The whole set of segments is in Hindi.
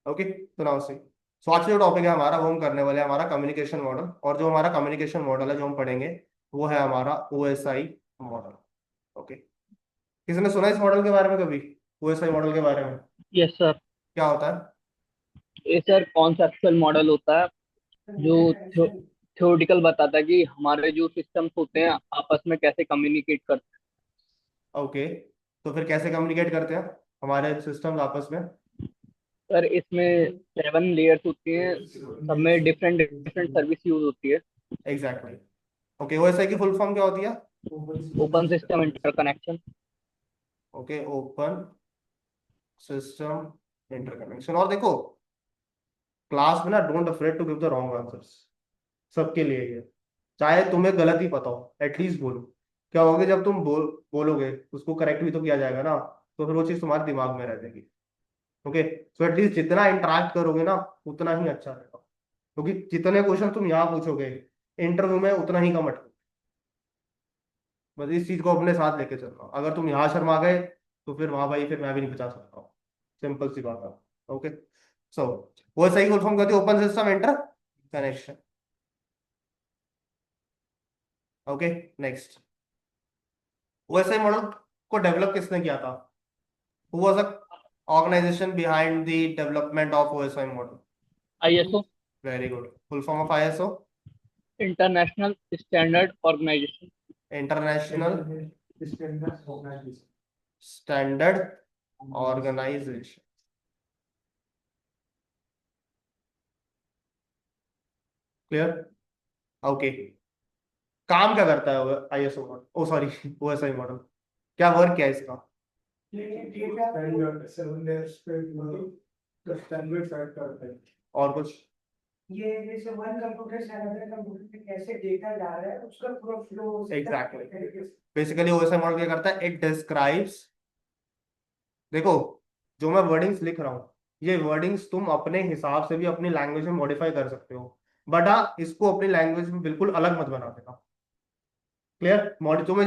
ओके, तो नाउ सी, सो आज का जो टॉपिक है हमारा, वो हम करने वाले हैं हमारा कम्युनिकेशन मॉडल। और जो हमारा कम्युनिकेशन मॉडल है जो हम पढ़ेंगे, वो है हमारा OSI मॉडल। ओके, किसी ने सुना इस मॉडल के बारे में कभी, OSI मॉडल के बारे में? Yes sir. क्या होता ये सर कॉन्सेप्चुअल मॉडल होता है जो थ्योरेटिकल बताता है कि हमारे जो सिस्टम्स होते हैं आपस में कैसे कम्युनिकेट करते है? ओके, तो फिर कैसे कम्युनिकेट करते हैं हमारे सिस्टम आपस में? हैं। सर इसमें 7 लेयर्स होती हैं, सब में डिफरेंट डिफरेंट सर्विस यूज होती है। एग्जैक्टली। ओके, OSI की फुल फॉर्म क्या होती है? Open system interconnection. Okay, open system interconnection. और देखो, क्लास में ना don't afraid to give the wrong answers, सबके लिए ये, चाहे तुम्हें गलत ही पता हो एटलीस्ट बोलो। क्या होगा कि जब तुम बोलोगे उसको करेक्ट भी तो किया जाएगा ना, तो फिर वो चीज तुम्हारे दिमाग में रह जाएगी। ओके, सो एटलीस्ट जितना इंटरेक्ट करोगे ना, उतना ही अच्छा रहेगा, क्योंकि जितने क्वेश्चन तुम यहाँ पूछोगे इंटरव्यू में, उतना ही कम अटको। बस इस चीज को अपने साथ लेके चलना, अगर तुम यहाँ शर्मा गए तो फिर वहां भाई फिर मैं भी नहीं बचा सकता हूँ। सिंपल सी बात है। ओके, सो वो सही फुल फॉर्म करती है open system interconnection. Okay, next, OSI model को डेवलप किसने किया था? Who was the organization behind the development of OSI model? ISO. Very good, full form of ISO? International standard organization. International standard organization. Clear? Okay, काम क्या करता है ISO model, oh sorry, OSI model? क्या वर्क क्या है इसका? और कुछ? ये जैसे वन कंप्यूटर से अनदर कंप्यूटर पे कैसे डेटा जा रहा है उसका पूरा flow. Exactly, basically OSI model क्या करता है, इट डिस्क्राइब्स, देखो, जो मैं वर्डिंग्स लिख रहा हूँ, ये वर्डिंग्स तुम अपने हिसाब से भी अपनी लैंग्वेज में मॉडिफाई कर सकते हो, बट हाँ, इसको अपनी लैंग्वेज में बिल्कुल अलग मत बना देना। क्लियर? मॉडल तुम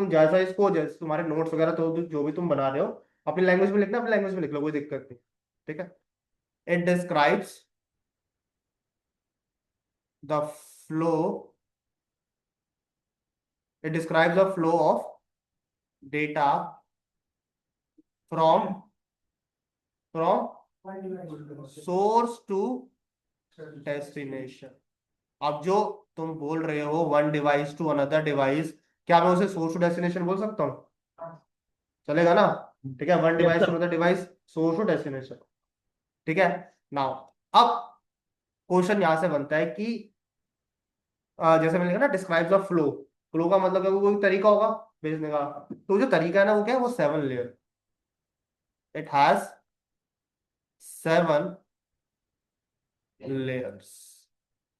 जैसा इसको, जैसे तुम्हारे नोट्स वगैरह तो जो भी तुम बना रहे हो, अपनी लैंग्वेज में लिखना, अपनी लैंग्वेज में लिख लो, कोई दिक्कत नहीं। ठीक है, it describes the flow, it describes the flow of data from from source to destination. अब जो तुम बोल रहे हो one device to another device, क्या मैं उसे सोर्स टू डेस्टिनेशन बोल सकता हूँ? चलेगा ना? ठीक है, one yes device to sir. Another device, source to destination. ठीक है, नाउ, अब क्वेश्चन यहां से बनता है कि जैसे मैंने लिखा ना, डिस्क्राइब द फ्लो, फ्लो का मतलब है वो कोई तरीका होगा भेजने का। तो जो तरीका है ना, वो क्या है, वो 7 लेयर, इट हैज 7 लेयर्स।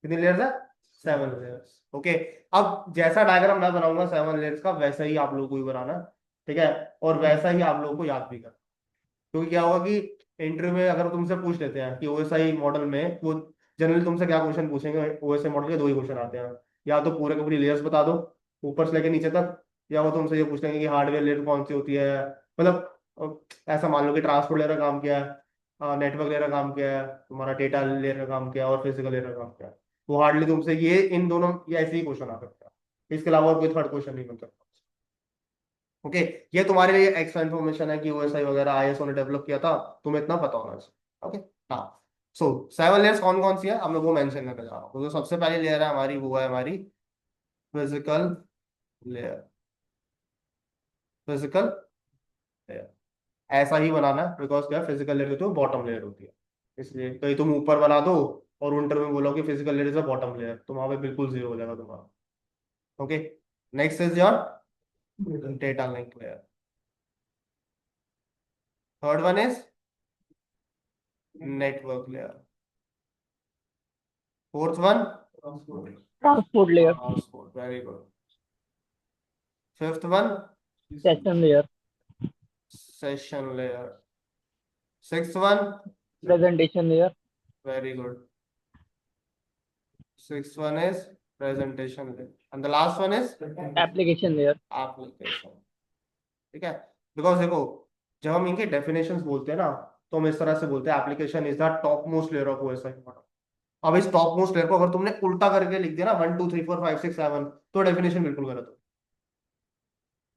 कितनी लेयर्स है? 7 लेयर्स। ओके, अब जैसा डायग्राम मैं बनाऊंगा 7 लेयर्स का, वैसा ही आप लोगों को भी बनाना। ठीक है, और वैसा ही आप लोगों को याद भी करना। क्योंकि क्या होगा कि इंटरव्यू में अगर तुमसे पूछ लेते हैं कि OSI मॉडल में, वो जनरली तुमसे क्या क्वेश्चन पूछेंगे, OSI मॉडल के दो ही क्वेश्चन आते हैं, या तो पूरे के पूरी लेयर्स बता दो ऊपर से लेके नीचे तक, या वो तुमसे ये पूछ लेंगे कि हार्डवेयर लेयर कौन सी होती है। मतलब ऐसा मान लो कि ट्रांसपोर्ट लेयर का काम किया है, नेटवर्क लेयर का काम किया है, तुम्हारा डेटा लेयर का काम किया है, और फिजिकल लेयर का काम किया है। वो हार्डली तुमसे ये इन दोनों ये ऐसे ही क्वेश्चन आ सकता है, इसके अलावा और कोई थर्ड क्वेश्चन नहीं बन सकता। ओके, ये तुम्हारे लिए एक्स्ट्रा इन्फॉर्मेशन है कि OSI वगैरह ISO ने डेवलप किया था, तुम्हें इतना पता होना चाहिए। ओके, हाँ, सो 7 लेयर्स कौन कौन सी है, अब मैं वो मेंशन करने जा रहा हूँ। तो जो सबसे पहली लेयर है हमारी, वो है हमारी फिजिकल लेयर। फिजिकल लेयर ऐसा ही बनाना है, बिकॉज क्या, फिजिकल लेयर जो बॉटम लेयर होती है, इसलिए कहीं तुम ऊपर बना दो और विंटर में बोलो कि physical layer is a bottom layer, तो वहां पे बिल्कुल जीरो हो जाएगा तुम्हारा। Okay, next is your data link layer. Third one is network layer. Fourth one transport layer. Transport, very good. Fifth one session layer. Session layer. Sixth one presentation layer. Very good. Sixth one is presentation layer, and the last one is application layer. Application. ठीक है, बिकॉज देखो, जब हम इनके डेफिनेशंस बोलते हैं ना, तो हम इस तरह से बोलते हैं application is the top most layer of OSI model. अब इस टॉप मोस्ट लेयर को अगर तुमने उल्टा करके लिख दिया ना 1 2 3 4 5 6 7, तो डेफिनेशन बिल्कुल गलत हो।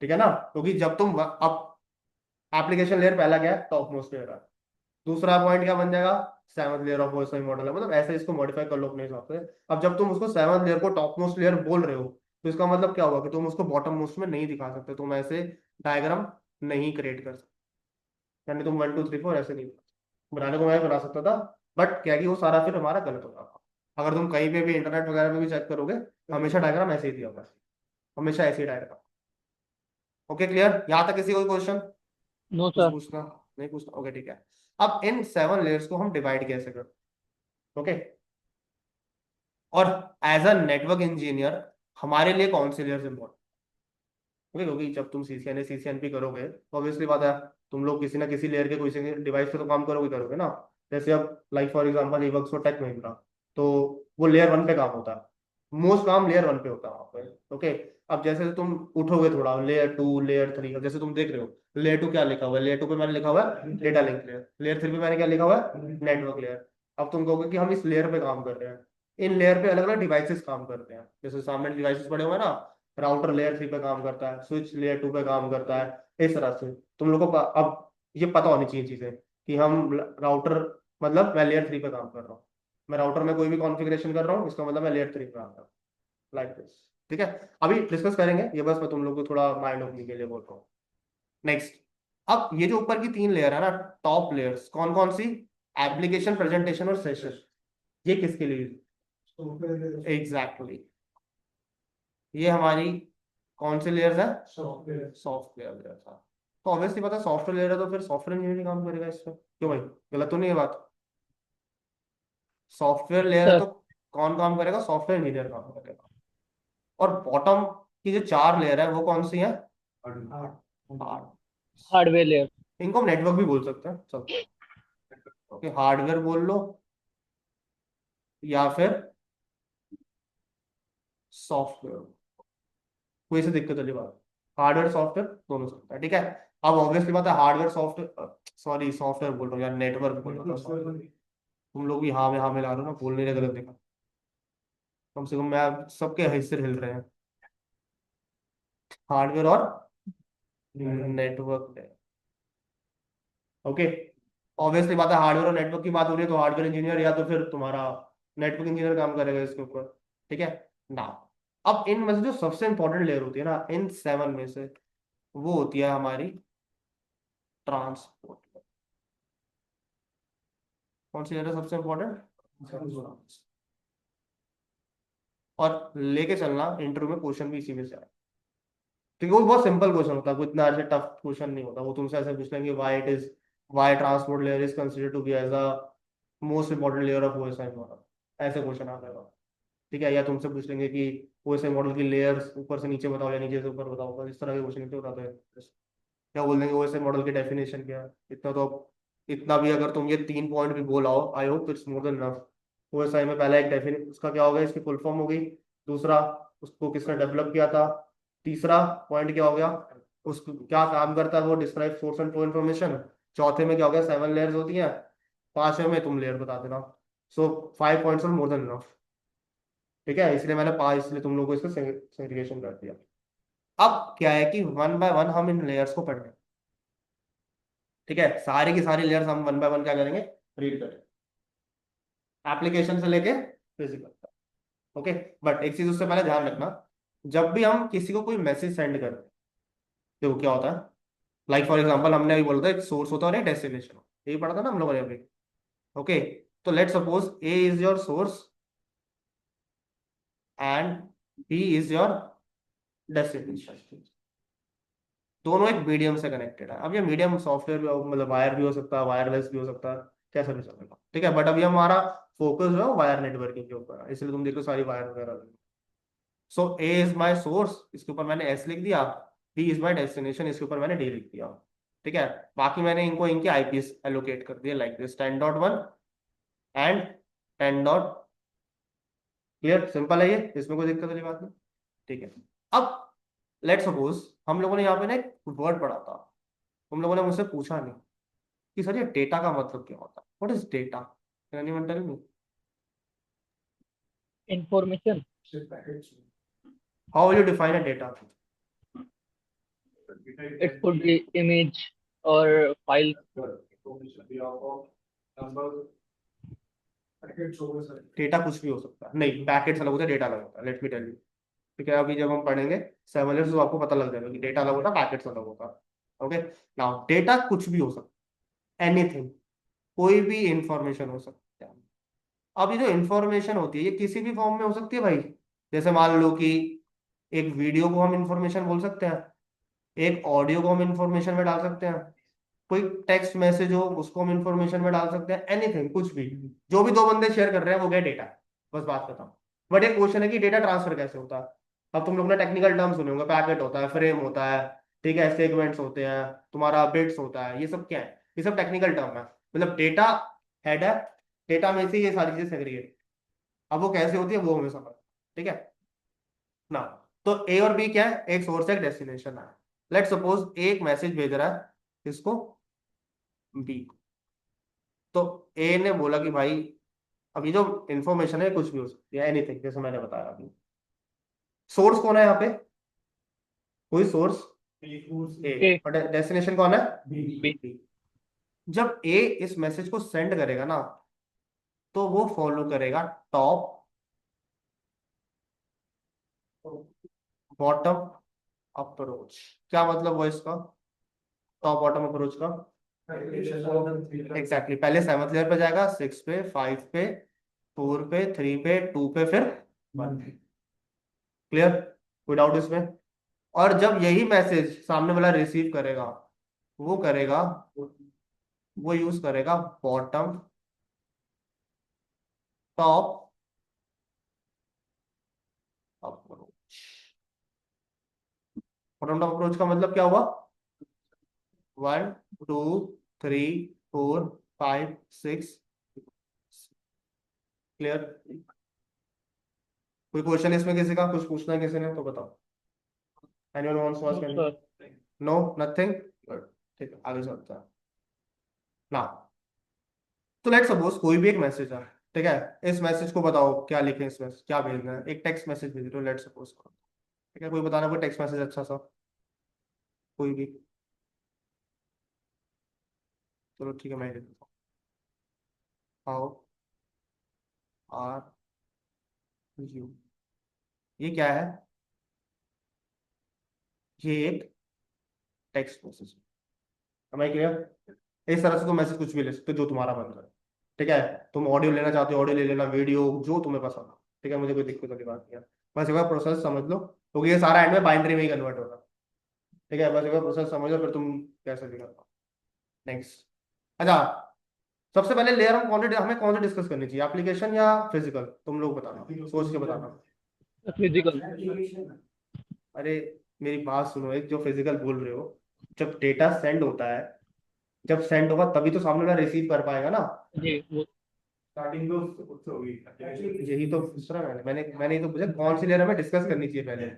ठीक है ना, क्योंकि जब तुम अब एप्लीकेशन लेयर पहला क्या है, टॉप मोस्ट लेयर है। दूसरा पॉइंट क्या बन जाएगा, seventh layer of OSI model है, मतलब ऐसे इसको मॉडिफाई कर लो अपने हिसाब से। अब जब तुम उसको सेवंथ लेयर को टॉप मोस्ट लेयर बोल रहे हो, तो इसका मतलब क्या होगा कि तुम उसको बॉटम मोस्ट में नहीं दिखा सकते, तुम ऐसे डायग्राम नहीं क्रिएट कर सकते। यानी तुम 1 2 3 4 ऐसे नहीं बनाने को मैं बना सकता था, बट क्या है कि वो सारा फिर हमारा गलत हो जाता। अगर तुम कहीं पे भी इंटरनेट वगैरह में भी चेक करोगे, हमेशा डायग्राम ऐसे ही दिया होगा, हमेशा ऐसे ही डायग्राम। ओके क्लियर, यहाँ तक किसी कोई क्वेश्चन नो कुछ सर। पूछना? नहीं पूछना, ओके ठीक है। अब इन 7 लेयर्स को हम डिवाइड कैसे करें? ओके, और एज अ नेटवर्क इंजीनियर हमारे लिए कौन सी लेयर्स इंपॉर्टेंट? ओके, क्योंकि जब तुम सीसीएनपी करोगे तो ऑब्वियसली बात है, तुम लोग किसी ना किसी लेयर के किसी डिवाइस पे तो काम करोगे करोगे ना। जैसे अब like for example E works और टेक महिंद्रा, तो वो लेयर 1 पे काम होता है, मोस्ट काम लेयर 1 पे होता है वहाँ पे। ओके, अब जैसे तुम उठोगे थोड़ा लेयर 2 लेयर 3, अब जैसे तुम देख रहे हो लेयर 2 क्या लिखा हुआ है, लेयर 2 पे मैंने लिखा हुआ है डेटा लिंक लेयर, लेयर 3 पे मैंने क्या लिखा हुआ है, नेटवर्क लेयर। अब तुम कहोगे कि हम इस लेयर पे काम कर रहे हैं, इन लेयर पे अलग अलग डिवाइसेस काम करते हैं, जैसे सामने डिवाइसेस पड़े हुए हैं ना, राउटर लेयर 3 पे काम करता है, स्विच लेयर 2 पे काम करता है, इस तरह से तुम लोगों को अब ये पता होनी चाहिए चीजें कि हम राउटर, मतलब मैं लेयर 3 पे काम कर रहा हूँ, मैं राउटर में कोई भी कॉन्फ़िगरेशन कर रहा हूँ, इसका मतलब मैं लेयर 3 पे काम कर रहा हूँ, लाइक दिस। ठीक है, अभी डिस्कस करेंगे, ये बस मैं तुम लोग को थोड़ा माइंड ओपनिंग के लिए बोल रहा हूँ। नेक्स्ट, अब ये जो ऊपर की 3 लेयर है ना, टॉप लेयर्स कौन कौन सी, एप्लीकेशन, प्रेजेंटेशन और सेशन, ये किसके लिए? एग्जैक्टली, ये हमारी कौन सी लेयर्स है, सॉफ्टवेयर लेयर था। तो ऑब्वियसली पता है सॉफ्टवेयर लेयर है, तो फिर सॉफ्टवेयर इंजीनियर काम करेगा इस पे, क्यों भाई, गलत तो नहीं है बात? सॉफ्टवेयर लेयर है सर तो कौन काम करेगा, सॉफ्टवेयर इंजीनियर काम करेगा। और बॉटम की जो 4 लेयर है वो कौन सी है, हार्ड। Hardware layer. इनको हम नेटवर्क भी बोल सकते हैं, चलो ओके, हार्डवेयर बोल लो या फिर सॉफ्टवेयर, कोई से दिक्कत वाली बात, हार्डवेयर सॉफ्टवेयर दोनों सकता है। ठीक है, अब ऑब्वियसली बात है हार्डवेयर सॉफ्टवेयर, सॉरी सॉफ्टवेयर बोल रहा हूँ यार, नेटवर्क बोल रहा था। तुम लोग भी हाँ में ला रहे हो ना, बोल नहीं रहे, गलत देखा। कम से कम मैं सबके हिस्से हिल रहे हैं, हार्डवेयर और नेटवर्क। ओके, ऑब्वियसली बात है हार्डवेयर और नेटवर्क की बात हो रही है, तो हार्डवेयर इंजीनियर या तो फिर तुम्हारा नेटवर्क इंजीनियर काम करेगा इसके ऊपर। ठीक है ना, अब इन में से जो सबसे इंपॉर्टेंट लेयर होती है ना इन 7 में से, वो होती है हमारी ट्रांसपोर्ट। कौन सी लेयर है सबसे इंपॉर्टेंट? और लेके चलना इंटरव्यू में क्वेश्चन भी इसी में से आए, क्योंकि वो बहुत सिंपल क्वेश्चन होता है, कोई इतना ऐसे टफ क्वेश्चन नहीं होता। वो तुमसे ऐसे पूछ लेंगे why transport layer is considered to be as a most important layer of OSI model, ऐसे क्वेश्चन आ जाएगा। ठीक है, या तुमसे पूछ लेंगे कि ओएसआई मॉडल की लेयर्स ऊपर से नीचे बताओ या नीचे से ऊपर बताओ, बस इस तरह के क्वेश्चन नहीं बताते हैं। क्या बोल देंगे ओएसआई मॉडल की डेफिनेशन क्या है, इतना तो इतना भी अगर तुम ये 3 पॉइंट भी बोल आओ, I hope it's more than enough. OSI में पहला एक डेफिनेशन उसका क्या होगा, इसकी फुल फॉर्म हो गई, दूसरा उसको किसने डेवलप किया था, तीसरा पॉइंट क्या हो गया, उसको क्या काम करता है वो, describe source and flow information, चौथे में क्या हो गया, 7 लेयर्स होती हैं, पांचवें में तुम लेयर बता देना। सो 5 पॉइंट्स और मोर देन इनफ। ठीक है, इसलिए मैंने 5, इसलिए तुम लोगों को इसका सेग्रीगेशन कर दिया। अब क्या है कि 1 बाय 1 हम इन लेयर्स को पढ़ रहे हैं। ठीक है, सारी की सारी लेयर्स हम 1 बाय 1 क्या करेंगे, रीड करेंगे, एप्लीकेशन से लेके फिजिकल। ओके, बट एक चीज उससे पहले ध्यान रखना, जब भी हम किसी को कोई मैसेज सेंड करते हैं, देखो क्या होता है, लाइक फॉर एग्जांपल हमने अभी बोला था एक सोर्स होता है और एक डेस्टिनेशन, यही पढ़ा था ना हम लोगों ने अभी। ओके, तो let suppose A is your source and B is your destination, दोनों एक मीडियम से कनेक्टेड है। अब ये मीडियम सॉफ्टवेयर भी मतलब वायर भी हो सकता है, वायरलेस भी हो सकता है, कैसा भी चलेगा। ठीक है, बट अभी हमारा फोकस जो है वायर नेटवर्किंग के ऊपर है, इसलिए तुम देखो सारी वायर वगैरह। सो ए इज माई सोर्स, इसके ऊपर मैंने एस लिख दिया, बी इज माई डेस्टिनेशन, इसके ऊपर मैंने डी लिख दिया। ठीक है, बाकी मैंने इनको इनके आईपीएस एलोकेट कर दिए like this 10.1 and 10. Clear, simple है ये, इसमें कोई दिक्कत वाली बात नहीं। ठीक है, अब लेट सपोज हम लोगों ने यहाँ पे ना एक वर्ड पढ़ा था, तुम लोगों ने मुझसे पूछा नहीं कि सर ये डेटा का मतलब क्या होता है, what is data, can anyone tell me? Information. How will you define a data? It could be image और फाइल। डेटा कुछ भी हो सकता है, नहीं पैकेट्स अलग होता है, डेटा अलग होता है, लेट मी टेल यू। ठीक है, अभी जब हम पढ़ेंगे 7 तो आपको पता लग जाएगा कि डेटा अलग होता है, पैकेट्स अलग होता है। ओके, नाउ डेटा कुछ भी हो सकता है, एनीथिंग, कोई भी इंफॉर्मेशन हो सकती है। अब ये जो इंफॉर्मेशन होती है ये किसी भी फॉर्म में हो सकती है भाई। जैसे मान लो कि एक वीडियो को हम इंफॉर्मेशन बोल सकते हैं, एक ऑडियो को हम इंफॉर्मेशन में डाल सकते हैं, कोई टेक्स्ट मैसेज हो उसको हम इंफॉर्मेशन में डाल सकते हैं, एनीथिंग, कुछ भी, जो भी दो बंदे शेयर कर रहे हैं वो गया डेटा। बस बात बताओ। बट एक क्वेश्चन है कि डेटा ट्रांसफर कैसे होता है। अब तुम लोग ने टेक्निकल टर्म सुने होंगे, पैकेट होता है, फ्रेम होता है, ठीक है, सेगमेंट्स होते हैं, तुम्हारा बिट्स होता है, ये सब क्या है, ये सब टेक्निकल टर्म है। मतलब डेटा हेड है, डेटा में से ये सारी चीजें सेग्रीगेट, अब वो कैसे होती है वो हमें समझ, ठीक है ना। तो ए और बी क्या है, एक सोर्स है एक डेस्टिनेशन है। लेट सपोज एक मैसेज भेज रहा है इसको, बी, तो ए ने बोला कि भाई अभी जो इंफॉर्मेशन है कुछ भी हो सकती है, एनीथिंग, जैसे मैंने बताया अभी। सोर्स कौन है यहाँ पे, कोई सोर्स, ए, ए और डेस्टिनेशन कौन है, बी। बी। जब ए इस मैसेज को सेंड करेगा ना, तो वो फॉलो करेगा टॉप बॉटम अप्रोच। क्या मतलब हुआ इसका, टॉप बॉटम अप्रोच का? एग्जैक्टली, पहले 7th लेयर पे जाएगा, 6 पे, 5 पे, 4 पे, 3 पे, 2 पे, फिर 1 पे। क्लियर, कोई डाउट इसमें? और जब यही मैसेज सामने वाला रिसीव करेगा, वो करेगा, वो यूज करेगा bottom top approach. Bottom top approach का मतलब क्या हुआ, 1 2 3 4 5 6। क्लियर, कोई क्वेश्चन इसमें किसी का, कुछ पूछना है किसी ने तो बताओ। Anyone wants to ask any? Sir no, nothing, good. ठीक है, आगे चलते हैं ना। तो लेट सपोज कोई भी एक मैसेज है, ठीक है, इस मैसेज को बताओ क्या लिखें, इसमें क्या भेजना है, एक टेक्स्ट मैसेज भेज रहे हो लेट सपोज, ठीक है, कोई बताना कोई टेक्स्ट मैसेज अच्छा सा, कोई भी। चलो ठीक है, मैं लिख देता हूँ, हाउ आर यू। ये क्या है, ये एक text message. am I clear? इस तरह से तुम मैसेज कुछ भी ले सकते हो जो तुम्हारा मन करे, ठीक है। तुम ऑडियो लेना चाहते हो ऑडियो ले लेना, वीडियो जो तुम्हें पसंद हो, ठीक है, मुझे कोई दिक्कत वाली बात नहीं है। बस एक बार प्रोसेस समझ लो, क्योंकि ये सारा एंड में बाइनरी में ही कन्वर्ट होगा, ठीक है, बस एक बार प्रोसेस समझ लो, फिर तुम कैसे भी कर पाओ। नेक्स्ट, अच्छा, सबसे पहले लेयर हम हमें कौन सी डिस्कस करनी चाहिए, एप्लीकेशन या फिजिकल, तुम लोग बताना, सोच के बताना। फिजिकल। अरे मेरी बात सुनो, एक जो फिजिकल बोल रहे हो, जब डेटा सेंड होता है, जब सेंड होगा तभी तो सामने वाला रिसीव कर पाएगा ना। जी वो। स्टार्टिंग तो उससे होगी, यही तो पूछ रहा मैंने मैंने मैंने ही तो पूछा कौन सी लेयर हमें डिस्कस करनी चाहिए पहले।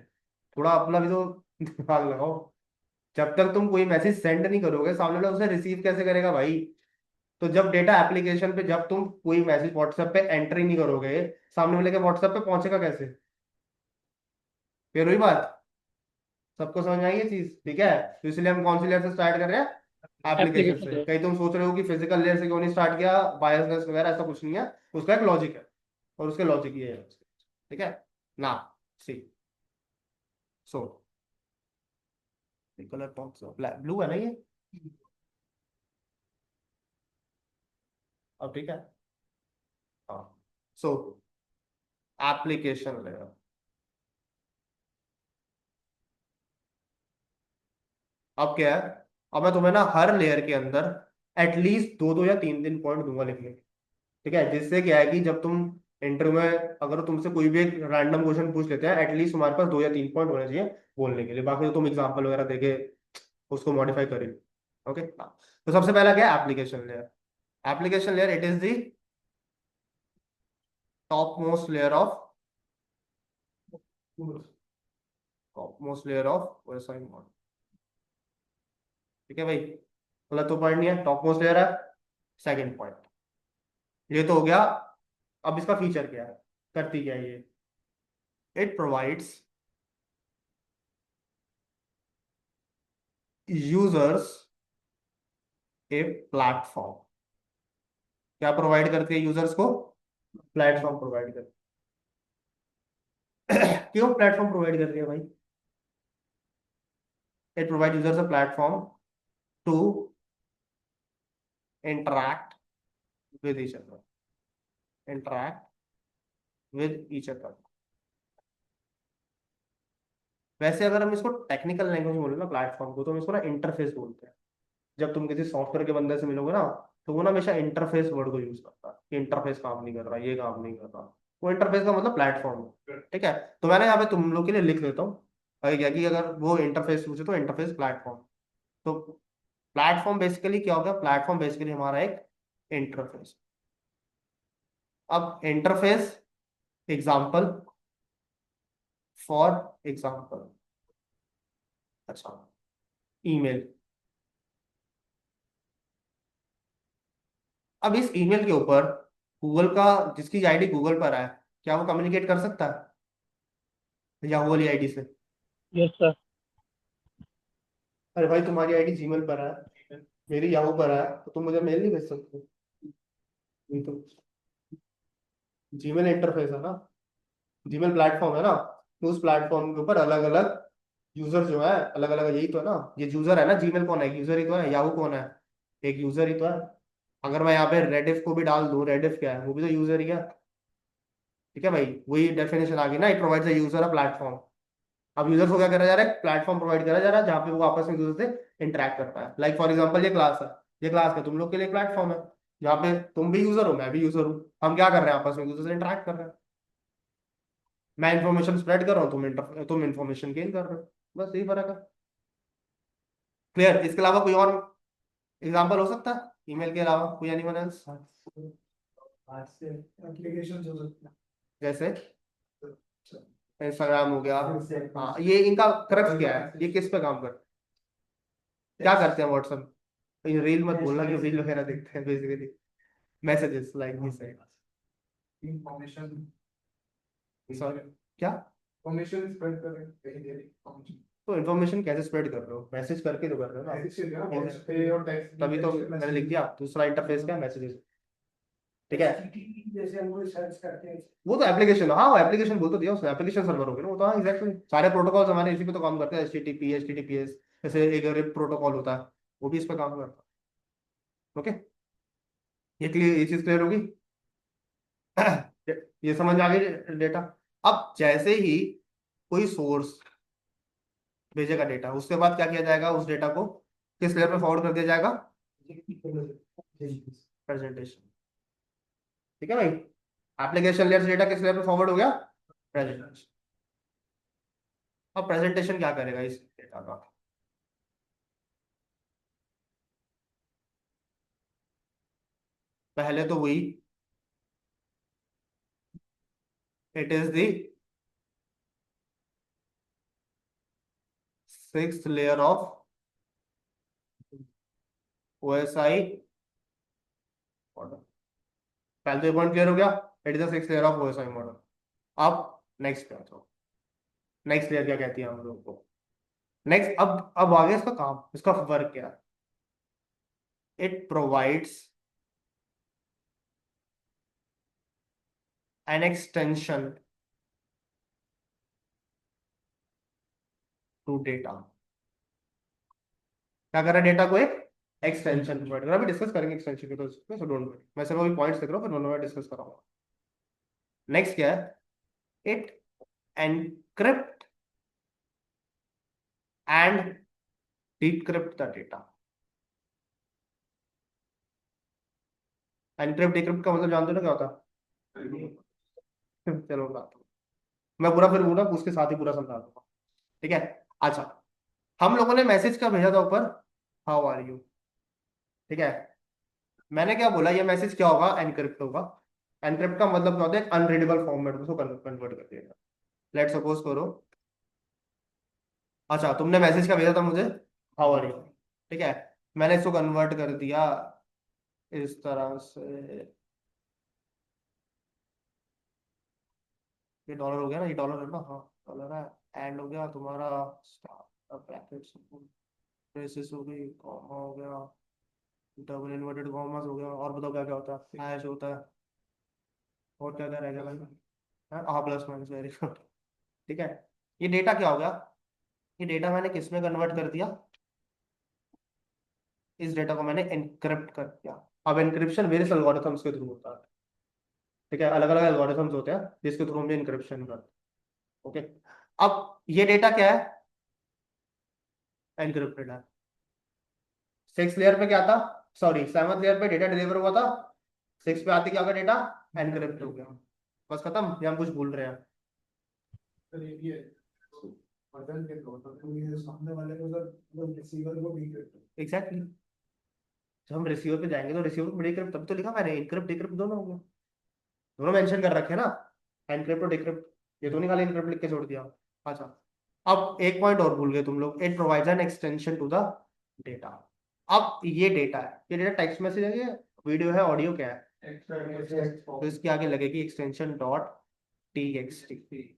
थोड़ा अपना भी तो दिमाग लगाओ। जब तक तुम कोई मैसेज सेंड नहीं करोगे सामने वाला उसे रिसीव कैसे करेगा भाई। तो जब डेटा एप्लीकेशन पे, जब तुम कोई मैसेज व्हाट्सएप पे एंटर ही नहीं करोगे, सामने वाले के व्हाट्सएप पे पहुंचेगा कैसे? फिर वही बात, सबको समझ में आई ये चीज, ठीक है। तो इसलिए हम कौन सी लेयर से स्टार्ट कर रहे हैं, एप्लीकेशन एप्लीकेशन से। है। कहीं तुम सोच रहे हो कि फिजिकल लेयर से क्यों नहीं स्टार्ट किया, बायसनेस वगैरह, ऐसा कुछ नहीं है, उसका एक लॉजिक है, और उसके लॉजिक ये है, ठीक है ना। सी, सो कलर कौन सा, ब्लैक ब्लू है ना ये, अब ठीक है। हाँ, सो एप्लीकेशन लेयर, अब क्या है, अब मैं तुम्हें ना हर लेयर के अंदर एटलीस्ट दो दो या तीन तीन पॉइंट दूंगा लिखने के, ठीक है, जिससे क्या है कि जब तुम इंटरव्यू में अगर तुमसे कोई भी एक रैंडम क्वेश्चन पूछ लेते हैं, एटलीस्ट तुम्हारे पास 2 या 3 पॉइंट होने चाहिए बोलने के लिए, बाकी तो तुम एग्जाम्पल वगैरह देके उसको मॉडिफाई करेंगे। ओके, तो सबसे पहला क्या है, application layer. Application layer, it is the top most layer of, top most layer of OSI model, ठीक है भाई। मतलब तो पॉइंट नहीं है, टॉप मोस्ट लेयर है। सेकंड पॉइंट, ये तो हो गया। अब इसका फीचर क्या है, करती क्या है ये? It provides users a platform. क्या प्रोवाइड करती है यूजर्स को? प्लेटफॉर्म प्रोवाइड करती है। क्यों प्लेटफॉर्म प्रोवाइड करती है भाई? It provide users a platform to interact with each other, interact with each other। वैसे अगर हम इसको टेक्निकल लैंग्वेज में बोले ना प्लेटफॉर्म को, तो हम इसको ना इंटरफेस बोलते हैं। जब तुम किसी सॉफ्टवेयर के बंदे से मिलोगे ना, तो वो ना हमेशा इंटरफेस वर्ड को यूज करता है कि इंटरफेस काम नहीं कर रहा, ये काम नहीं कर रहा। वो इंटरफेस का मतलब प्लेटफॉर्म है, ठीक है। तो मैंने यहाँ पे तुम लोग के लिए लिख देता हूँ, अगर क्या कि अगर वो इंटरफेस पूछे तो इंटरफेस प्लेटफॉर्म। तो प्लेटफॉर्म बेसिकली क्या होगा? प्लेटफॉर्म बेसिकली हमारा एक इंटरफेस। अब इंटरफेस एग्जाम्पल, फॉर एग्जाम्पल, अच्छा, ईमेल। अब इस ईमेल के ऊपर गूगल का, जिसकी आईडी गूगल पर है, क्या वो कम्युनिकेट कर सकता है याहू वाली आईडी से? Yes sir. अरे भाई तुम्हारी आईडी जीमेल पर है, मेरी याहू पर है, तो तुम मुझे मेल नहीं भेज सकते? नहीं तो जीमेल इंटरफेस है ना, जीमेल प्लेटफॉर्म है ना। तो उस प्लेटफॉर्म के ऊपर अलग अलग यूजर जो है, अलग अलग, यही तो है ना, ये यूजर है ना। जीमेल कौन है? यूजर ही तो है। याहू कौन है? एक यूजर ही तो है। अगर मैं यहाँ पे रेडिफ को भी डाल दूं, रेडिफ क्या है? वो भी तो यूजर ही है। ठीक है भाई, वही डेफिनेशन आ गई ना, it provides a user a platform. अब यूजर को क्या करा जा रहा है? प्लेटफॉर्म प्रोवाइड करा जा रहा है जहाँ पे वो आपस में एक दूसरे से इंटरेक्ट करता है। लाइक फॉर एग्जांपल ये क्लास है, ये क्लास का तुम लोग के लिए प्लेटफॉर्म है, जहाँ पे तुम भी यूजर हो, मैं भी यूजर हूँ। हम क्या कर रहे हैं? आपस में एक दूसरे से इंटरेक्ट कर रहे हैं। मैं इन्फॉर्मेशन स्प्रेड कर रहा हूँ, तुम इन्फॉर्मेशन गेन कर रहे हो। बस यही फर्क है। क्लियर? इसके अलावा कोई और एग्जाम्पल हो सकता है ईमेल के अलावा? कोई एनीवन एल्स? एप्लीकेशन हो सकता जैसे है। इंस्टाग्राम हो गया। हाँ, ये इनका क्रक्स क्या है? ये किस पे काम करते हैं? क्या करते हैं व्हाट्सएप? ये रील मत बोलना कि रील वगैरह देखते हैं बेसिकली। मैसेजेस लाइक दिस है। इंफॉर्मेशन सॉरी, क्या? इंफॉर्मेशन स्प्रेड करें कहीं दे रही तो इन्फॉर्मेशन कैसे स्प्रेड कर रहे हो? मैसेज करके तो कर रहे हो ना। मैसेज पे और टेक्स्ट तभी तो मैंने लिख दिया दूसरा इंटरफेस क्या? मैसेजेस। ठीक है, जैसे हम कोई सर्च करते हैं। वो तो एप्लीकेशन, हाँ वो एप्लीकेशन बोल तो दिया उसने, एप्लीकेशन सर्वर हो गया ना वो तो। हाँ एग्जैक्टली, सारे प्रोटोकॉल्स हमारे इसी पे तो काम करते हैं। एचटीटीपीएस, जैसे एक रिप प्रोटोकॉल होता है, वो भी इस पे काम करता है। ओके, ये क्लियर, ये चीज क्लियर होगी। ये समझ आ गई डेटा। अब जैसे ही कोई सोर्स भेजेगा डेटा, उसके बाद क्या किया जाएगा? उस डेटा को किस लेयर पे फॉरवर्ड कर दिया जाएगा? प्रेजेंटेशन। ठीक है भाई, एप्लीकेशन लेयर से डेटा किस लेयर पे फॉरवर्ड हो गया? प्रेजेंटेशन। अब प्रेजेंटेशन क्या करेगा इस डेटा का? पहले तो वही, it is the sixth layer of OSI model. पहले तो ये पॉइंट क्लियर हो गया, it is the sixth layer of OSI model. अब नेक्स्ट पे आ जाओ। नेक्स्ट लेयर क्या कहती है हम लोग को? नेक्स्ट, अब आगे इसका काम, इसका वर्क क्या है? It provides an extension to data. क्या कर रहा है? डेटा को एक एक्सटेंशन प्रोवाइड कर रहा है। अभी डिस्कस करेंगे एक्सटेंशन के, तो सो डोंट वरी, मैं सिर्फ अभी पॉइंट्स लिख रहा हूँ, फिर दोनों में डिस्कस करूंगा। नेक्स्ट क्या है? It encrypt and decrypt the data. Encrypt decrypt का मतलब जानते हो ना क्या होता है? चलो बात, मैं पूरा फिर पूरा उसके साथ ही पूरा समझा दूंगा। ठीक है, अच्छा, हम लोगों ने मैसेज क्या भेजा था ऊपर? How are you. ठीक है, मैंने क्या बोला? ये मैसेज क्या होगा? एनक्रिप्ट होगा। एनक्रिप्ट का मतलब क्या होता है? अनरीडेबल फॉर्मेट में उसको कन्वर्ट कर देगा। लेट सपोज करो, अच्छा तुमने मैसेज क्या भेजा था मुझे? How are you. ठीक है, मैंने इसको कन्वर्ट कर दिया इस तरह से। ये डॉलर हो गया ना, ये डॉलर है ना, हाँ डॉलर है। एंड हो गया तुम्हारा ब्रैकेट्स, ब्रेसेस हो गई, कॉमा हो गया, डबल इन्वर्टेड कॉमास हो गया, और बताओ क्या क्या होता है, हैश होता है, और क्या क्या रह गया भाई? हाँ प्लस माइनस, वेरी गुड। ठीक है, ये डेटा क्या हो गया? ये डेटा मैंने किस में कन्वर्ट कर दिया? इस डेटा को मैंने एनक्रिप्ट कर दिया। अब एनक्रिप्शन वेरियस एल्गोरिथम्स के थ्रू होता है। ठीक है, अलग अलग एल्गोरिथम्स होते हैं जिसके थ्रू हम एनक्रिप्शन करते हैं। ओके, अब ये डेटा क्या है? एनक्रिप्टेड है। सिक्स लेयर पे क्या था? सॉरी, सेवंथ लेयर पे डेटा डिलीवर हुआ था, सिक्स पे आते क्या होगा, डेटा एनक्रिप्ट हो गया। बस खत्म, या हम कुछ भूल रहे हैं? तो ये बदल के तो ये सामने वाले को जब रिसीवर को भी करते एग्जैक्टली। जब हम रिसीवर पे जाएंगे तो रिसीवर को डिक्रिप्ट, तभी तो लिखा मैंने इनक्रिप्ट डिक्रिप्ट दोनों हो गए, दोनों मेंशन कर रखे हैं ना, एनक्रिप्ट और डिक्रिप्ट। ये तो नहीं खाली इनक्रिप्ट लिख के छोड़ दिया। अच्छा, अब एक पॉइंट और भूल गए तुम लोग, it provides an extension to the data. अब ये डेटा है, ये डेटा टेक्स्ट मैसेज है, ये वीडियो है, ऑडियो क्या है? तो इसके आगे लगेगी extension dot T x T.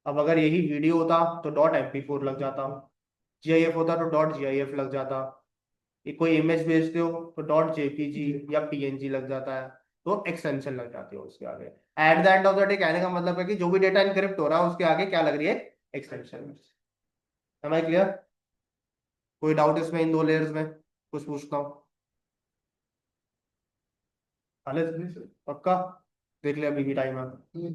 अब अगर यही वीडियो होता तो डॉट MP4 लग जाता, GIF होता तो डॉट GIF लग जाता, ये कोई इमेज भेजते हो तो डॉट JPG या PNG लग जाता है, तो एक्सटेंशन लग जाती है उसके आगे। At the end of the day कहने का मतलब है कि जो भी डेटा इनक्रिप्ट हो रहा है उसके आगे क्या लग रही है? एक्सटेंशन। Am I clear? कोई डाउट इसमें, इन दो लेयर्स में कुछ पूछता हूँ? खालिद पक्का? देख लिया, अभी भी टाइम है, हैं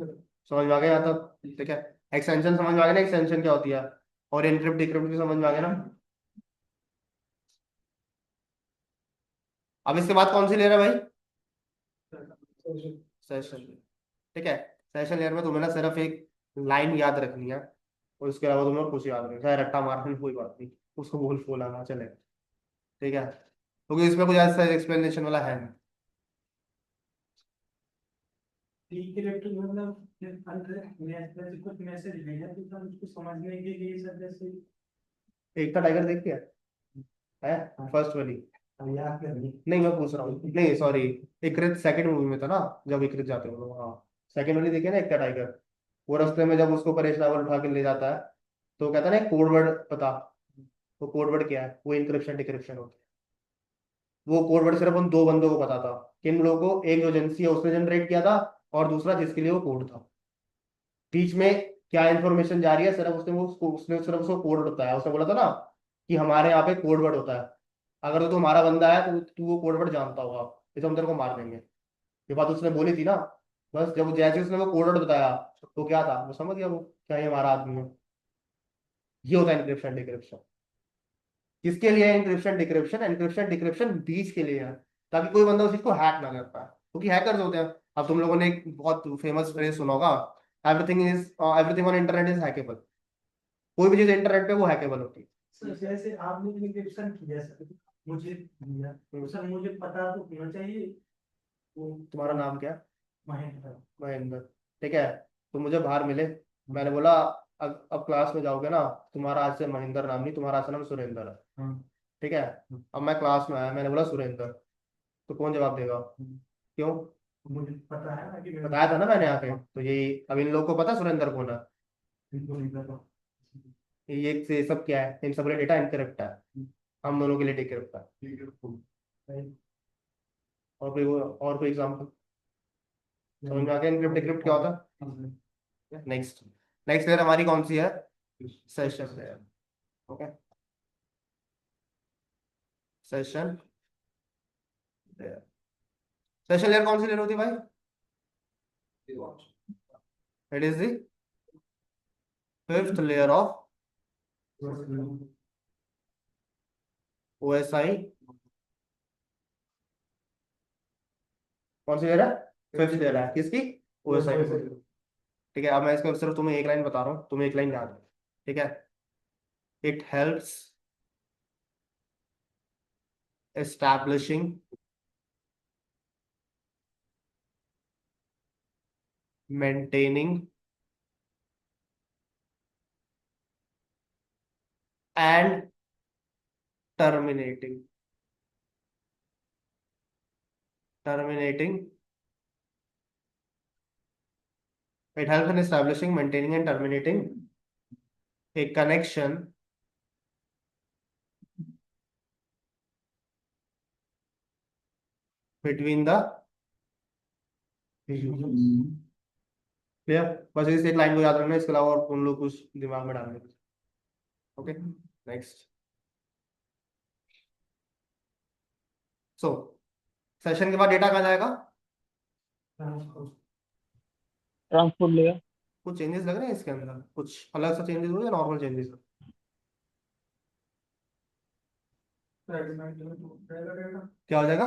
समझ में आ गया यहाँ तक? ठीक है, एक्सटेंशन समझ में आ गया ना, एक्सटेंशन क्या होती है, और एनक्रिप्ट डिक्रिप्ट भी समझ में आ गया ना? अब इसके बाद कौन सी लेयर है भाई? सेशन। ठीक है, सेशन लेयर में तुम्हें ना सिर्फ एक लाइन याद रखनी है, और उसके अलावा तुम्हें और कुछ याद नहीं, चाहे रट्टा मारने में कोई बात नहीं, उसको बोल बोला ना चले। ठीक है, क्योंकि इसमें कुछ ऐसा एक्सप्लेनेशन वाला है नहीं। ठीक है, तो मतलब अंदर कुछ मैसेज भेजा तो हम उसको समझने के लिए सब जैसे एक था टाइगर, देख लिया है? फर्स्ट वाली? याद करनी। नहीं मैं पूछ रहा हूँ, नहीं सॉरी, इकरित सेकंड मूवी में था ना, जब इकरित जाते हैं वो लोग, हाँ सेकंड वाली देखिए ना, एक था टाइगर। वो रास्ते में जब उसको परेश रावल उठा के ले जाता है, तो कहता है ना कोड वर्ड पता, तो कोड वर्ड क्या है? वो इंक्रिप्शन डिक्रिप्शन होता है। वो कोड वर्ड सिर्फ उन दो बंदों को पता था, किन लोगों को? एक जो एजेंसी है उसने जनरेट किया था, और दूसरा जिसके लिए वो कोड था। बीच में क्या इन्फॉर्मेशन जा रही है, सिर्फ उसने सिर्फ उसको कोड वर्ड बताया। उसने बोला था ना कि हमारे यहाँ पे कोड वर्ड होता है, अगर तो तुम्हारा बंदा है तो तू वो कोड वर्ड जानता होगा, नहीं तो हम तेरे को मार देंगे। ये बात उसने बोली थी ना। बस जब जैसे उसने वो कोड वर्ड बताया, तो क्या था, वो समझ गया वो क्या ये हमारा आदमी है। ये होता है इंक्रिप्शन डिक्रिप्शन। किसके लिए है इंक्रिप्शन डिक्रिप्शन? एनक्रिप्शन डिक्रिप्शन बीच के लिए है, ताकि कोई बंदा उस चीज को हैक ना कर पाए, क्योंकि हैकर्स होते हैं। अब तुम लोगों ने एक बहुत फेमस फ्रेज सुना होगा, everything on internet is hackable. कोई भी चीज इंटरनेट पे वो हैकेबल होती है। सर जैसे आपने इंक्रिप्शन किया सर, मुझे दिया तो सर मुझे पता तो होना चाहिए वो तुम्हारा नाम क्या है? महेंद्र। महेंद्र। ठीक है, तुम मुझे बाहर मिले, मैंने बोला अब क्लास में जाओगे ना, तुम्हारा आज से महेंद्र नाम नहीं, तुम्हारा असल नाम सुरेंद्र है। हाँ। ठीक है, अब मैं क्लास में आया, मैंने बोला सुरेंद्र, तो कौन जवाब देगा? क्यों? मुझे पता है ना कि बताया था ना मैंने आके, तो यही। अब इन लोगों को पता है सुरेंद्र कौन है? ये सब क्या है, इन सब के डेटा इनकरेक्ट है, हम दोनों के लिए डिक्रिप्ट है। और कोई एग्जांपल समझ में आ गया इनक्रिप्ट डिक्रिप्ट क्या होता है? नेक्स्ट, नेक्स्ट लेयर हमारी कौन सी है? Session layer. Okay, session layer. Session layer कौन सी लेयर होती है भाई? It is the fifth layer of OSI। कौन सी लेयर है? फिफ्थ लेयर है, किसकी? OSI की। ठीक है, अब मैं इसका सिर्फ तुम्हें एक लाइन बता रहा हूँ, तुम्हें एक लाइन याद है। ठीक है, it helps establishing maintaining and terminating terminating. It helps in establishing, maintaining, and terminating a connection between the users. Clear? बस इस एक लाइन को याद रखना, इसके अलावा और उन लोग कुछ दिमाग में डालने। Okay, next. सो सेशन के बाद डेटा कहाँ जाएगा? Transport layer. कुछ चेंजेस लग रहे हैं इसके अंदर? कुछ अलग सा चेंजेस हुए या नॉर्मल चेंजेस? क्या हो जाएगा?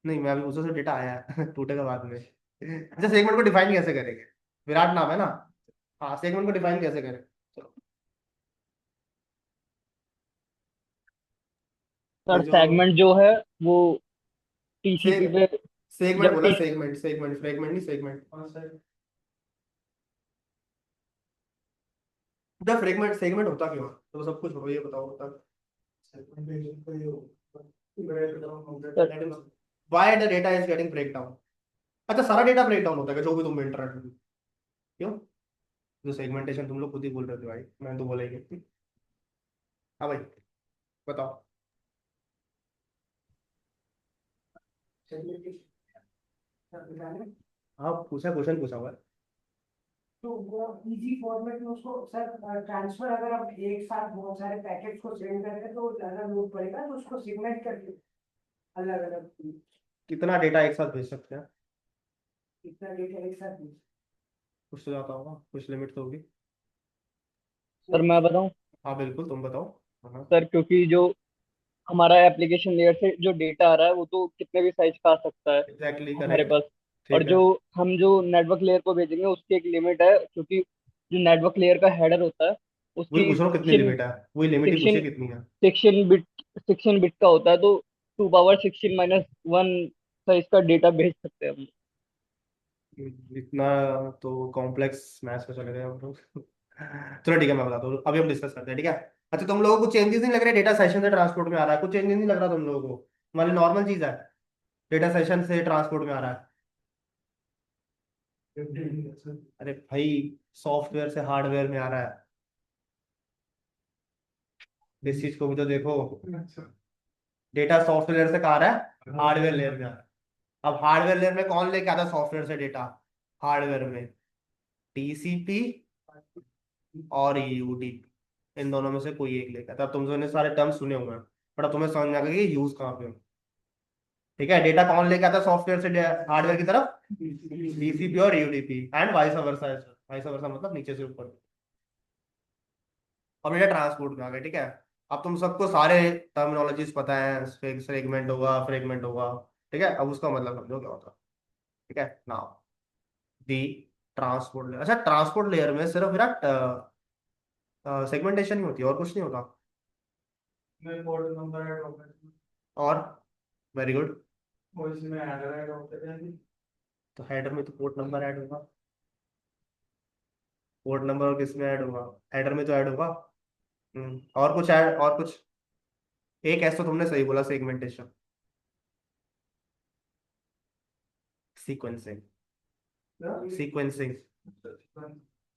नहीं, मैं अभी उससे डेटा आया है टूटेगा बाद में। अच्छा, सेगमेंट को डिफाइन कैसे करेंगे? विराट नाम है ना? हाँ, सेगमेंट को डिफाइन कैसे करें? चलो, ये सर जो सेगमेंट जो है वो टीसीपी पे सेगमेंट जब बोला, सेगमेंट सेगमेंट फ्रेगमेंट नहीं, सेगमेंट। जब फ्रेगमेंट सेगमेंट होता क्यों है? तो सब कुछ हो, ये बताओ तब। Why the data is getting break down? अच्छा, सारा डेटा ब्रेक डाउन होता है जो भी तुम इंटरनेट में, क्यों? जो सेगमेंटेशन तुम लोग खुद ही बोल रहे थे भाई, मैंने तो बोला ही नहीं। हाँ भाई, बताओ। हाँ, पूछा, क्वेश्चन पूछा हुआ है। तो वो इजी फॉर्मेट में उसको सर ट्रांसफर, अगर आप एक साथ बहुत सारे पैकेट्स को सेंड करें तो ज्यादा लोड पड़ेगा, तो उसको सेगमेंट करके अलग अलग कितना डेटा एक साथ भेज सकते हैं? इतना डेटा एक साथ कुछ तो जाता होगा, कुछ लिमिट तो होगी। सर मैं बताऊं? हाँ बिल्कुल, तुम बताओ। हाँ, सर क्योंकि जो हमारा एप्लीकेशन लेयर से जो डेटा आ रहा है वो तो कितने भी साइज का आ सकता है एग्जैक्टली हमारे करेक्ट। पास। और ठीक है, जो हम जो नेटवर्क लेयर को भेजेंगे उसकी एक लिमिट है, क्योंकि जो नेटवर्क लेयर का हेडर होता है वही उसकी पूछ रहा हूँ, कितनी सेक्शन लिमिट है? वही लिमिट ही पूछिए, सेक्शन कितनी है? सेक्शन बिट का होता है, तो 2 पावर 16 - 1 साइज का डेटा भेज सकते हैं हम। इतना तो कॉम्प्लेक्स मैथ्स में चले गए हम लोग। चलो ठीक है, मैं बताता हूँ, अभी हम डिस्कस करते हैं, ठीक है? अच्छा, तुम लोगों को चेंजेस नहीं लग रहे डेटा सेशन से ट्रांसपोर्ट में आ रहा है? कुछ चेंजेस नहीं लग रहा तुम लोगों को? मतलब नॉर्मल चीज है, डेटा सेशन से ट्रांसपोर्ट में आ रहा है। अरे भाई, सॉफ्टवेयर से हार्डवेयर में आ रहा है, इस चीज को भी तो देखो। डेटा सॉफ्टवेयर से कहाँ आ रहा है? हार्डवेयर लेयर में आ रहा है। अब हार्डवेयर लेयर में कौन लेके आता है सॉफ्टवेयर से डेटा? हार्डवेयर में टीसीपी और यूडीपी, इन दोनों में से कोई एक लेकर। तब तुम ने सारे टर्म सुने हुए हैं, बट अब तुम्हें समझ में आ गया कि यूज कहाँ पे हो। ठीक है, डेटा कौन लेके आता है सॉफ्टवेयर से हार्डवेयर की तरफ? टीसीपी और UDP, and vice versa. Vice versa मतलब नीचे से ऊपर। अब डेटा ट्रांसपोर्ट में आ गया, ठीक है? अब तुम सबको सारे टर्मिनोलॉजीज पता है, सेगमेंट होगा, फ्रेगमेंट होगा, ठीक है? अब उसका मतलब समझो क्या होता है, ठीक है? Now the transport layer. अच्छा, ट्रांसपोर्ट लेयर में सिर्फ विराट सेगमेंटेशन ही होती है और कुछ नहीं होता? और वेरी गुड। तो हेडर में तो पोर्ट नंबर ऐड होगा। पोर्ट नंबर और किस में ऐड होगा? हेडर में तो ऐड होगा। और कुछ ऐड, और कुछ? एक ऐसा तो तुमने सही बोला, सेगमेंटेशन, सीक्वेंसिंग। सीक्वेंसिंग,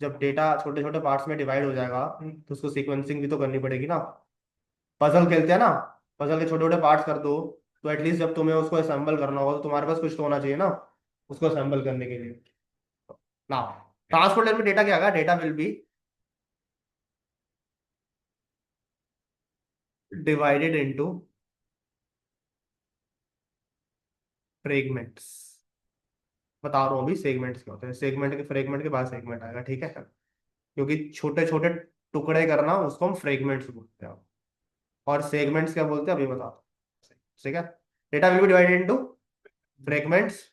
जब डेटा छोटे छोटे पार्ट्स में डिवाइड हो जाएगा तो उसको सीक्वेंसिंग भी तो करनी पड़ेगी ना। पजल खेलते हैं ना, पजल के छोटे छोटे पार्ट्स कर दो, तो एटलीस्ट जब तुम्हें उसको असेंबल करना होगा तो तुम्हारे पास कुछ तो होना चाहिए ना उसको असेंबल करने के लिए ना। ट्रांसपोर्ट लेयर में डेटा क्या आएगा? Data will be divided into fragments. बता रहा हूँ अभी सेगमेंट्स क्या होते हैं। सेगमेंट के फ्रेगमेंट के बाद सेगमेंट आएगा, ठीक है? क्योंकि छोटे छोटे टुकड़े करना उसको हम फ्रेगमेंट्स बोलते हैं, और सेगमेंट्स क्या बोलते हैं अभी बता दो, ठीक है? Data will be divided into fragments,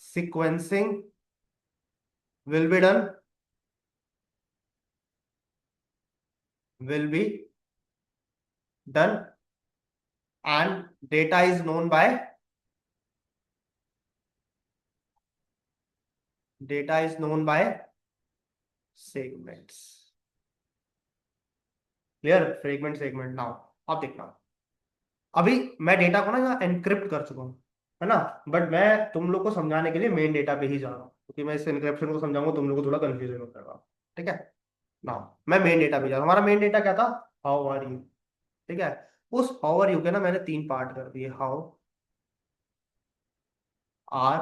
sequencing will be done, will be done, and data is known by, data is known by segments. Clear? Fragment, segment. Now अब देखना, अभी मैं डेटा को ना यहाँ एनक्रिप्ट कर चुका हूँ, है ना, बट मैं तुम लोग को समझाने के लिए मेन डेटा पे ही जा रहा हूँ, क्योंकि मैं इस एनक्रिप्शन को समझाऊंगा तुम लोग को थोड़ा कंफ्यूजन हो जाएगा। ठीक है ना, मैं मेन डेटा पे जा रहा हूँ। हमारा मेन डेटा क्या था? How are you. ठीक है, उस हाउ आर यू के ना मैंने 3 पार्ट कर दिए, हाउ आर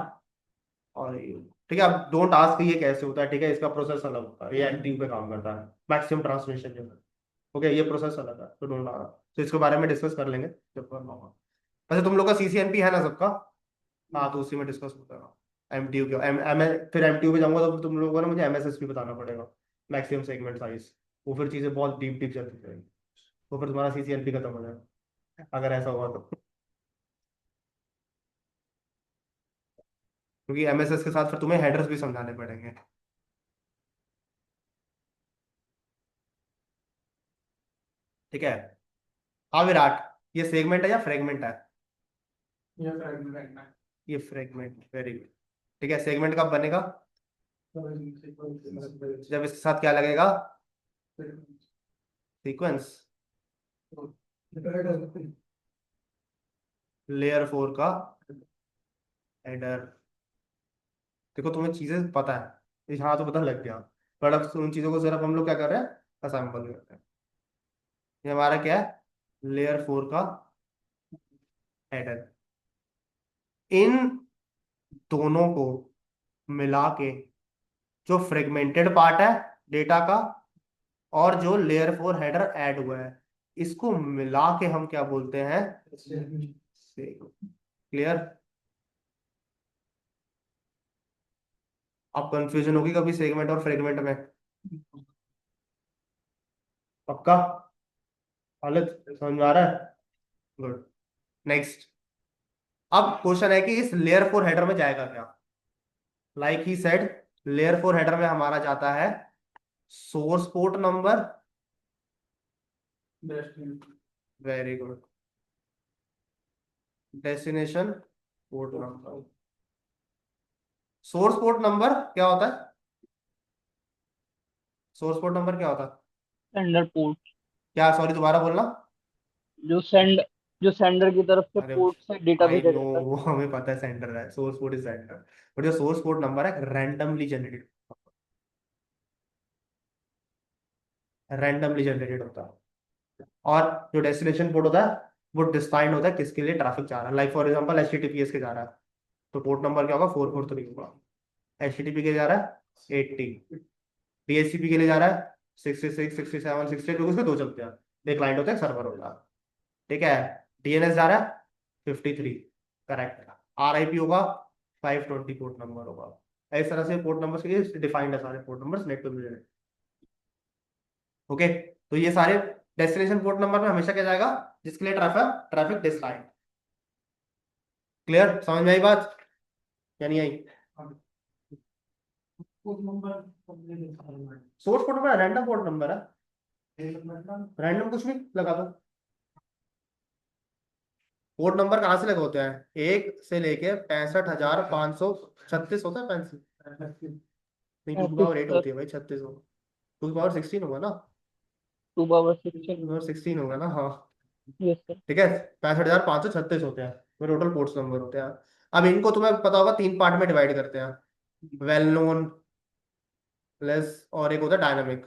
और यू। ठीक है, अब डोंट आस्क ये कैसे होता है, ठीक है, इसका प्रोसेस अलग होता है, ये एनटीयू पे काम करता है, मैक्सिमम ट्रांसमिशन जो है। ओके, ये प्रोसेस अलग है, तो डोंट आना, तो इसके बारे में डिस्कस कर लेंगे जब करना होगा। वैसे तुम लोग का सीसीएनपी है ना सबका? हाँ, तो उसी में डिस्कस होता है एमटीयू के एम एम फिर एमटीयू पे जाऊंगा तो तुम लोगों को ना मुझे एमएसएसपी बताना पड़ेगा, मैक्सिमम सेगमेंट साइज। वो फिर चीजें बहुत डीप डीप चलती जाएंगी, तो फिर तुम्हारा सीसीएनपी खत्म हो जाएगा अगर ऐसा हुआ तो, क्योंकि एमएसएस के साथ फिर तुम्हें हेडर्स भी समझाने पड़ेंगे। ठीक है, हाँ विराट, ये सेगमेंट है या फ्रेगमेंट है? ये फ्रेगमेंट है। ये फ्रेगमेंट, वेरी गुड। ठीक है, सेगमेंट कब बनेगा? जब इसके साथ क्या लगेगा? सीक्वेंस। लेयर 4 का हेडर। देखो तुम्हें चीजें पता है, यहाँ तो पता लग गया, पर अब उन चीजों को सिर्फ हम लोग क्या कर रहे हैं, असेंबल कर रहे हैं। ये हमारा क्या है? लेयर 4 का हेडर। इन दोनों को मिला के जो फ्रेगमेंटेड पार्ट है डेटा का, और जो लेयर 4 हेडर ऐड हुआ है, इसको मिला के हम क्या बोलते हैं? क्लियर? अब कंफ्यूजन होगी कभी सेगमेंट और फ्रेगमेंट में? पक्का? हालत समझ में आ रहा है? गुड। नेक्स्ट, अब क्वेश्चन है कि इस लेयर 4 हेडर में जाएगा क्या? Like he said, layer 4 header में हमारा जाता है source port number. Very good. Destination port number. Source port number क्या होता है? सोर्स पोर्ट नंबर क्या होता है? सेंडर पोर्ट, क्या, सॉरी दोबारा बोलना। जो सेंड जो सेंडर की तरफ से अरे पोर्ट से डेटा आई भेजा नो, जाता है। वो हमें पता है सेंटर है, source port is centre, but जो सोर्स पोर्ट नंबर है रैंडमली जनरेटेड होता है। और जो डेस्टिनेशन पोर्ट होता है वो डिफाइंड होता है किसके लिए ट्रैफिक जा रहा है, लाइक फॉर एग्जांपल एचटीटीपीएस के जा रहा है, तो पोर्ट नंबर क्या होगा? 443 होगा। एचटीटीपी के जा रहा है 80, डीएचसीपी के लिए जा रहा है 66, 67, 68, क्योंकि उसमें 2 चलते हैं, एक क्लाइंट होता है, एक सर्वर होता है। ठीक है, डीएनएस जा रहा है 53, करेक्ट। आरआईपी होगा 520, पोर्ट नंबर होगा। इस तरह से पोर्ट नंबर के डिफाइंड है, सारे पोर्ट नंबर नेट पे मिल जाएंगे। ओके, तो ये सारे डेस्टिनेशन पोर्ट नंबर में हमेशा क्या जाएगा? जिसके लिए ट्रैफिक ट्रैफिक डिफाइंड। क्लियर? समझ में आई बात या नहीं आई? Source port number random port number है, रैंडम कुछ भी लगा दो। पोर्ट नंबर कहाँ से लगे होते हैं? 1 से लेके 65,536 होता है, 35 नहीं, 2 की पावर 8 सर, होती है भाई, 36 हो, 2 की पावर 16 होगा ना, 2/16। 2 की पावर 16 होगा ना, हाँ। Yes sir. ठीक है, 65,536 होते हैं, वो टोटल पोर्ट्स नंबर होते हैं। अब इनको तुम्हें पता होगा 3 पार्ट में डिवाइड करते हैं, वेल नोन, लेस, और एक होता है डायनामिक।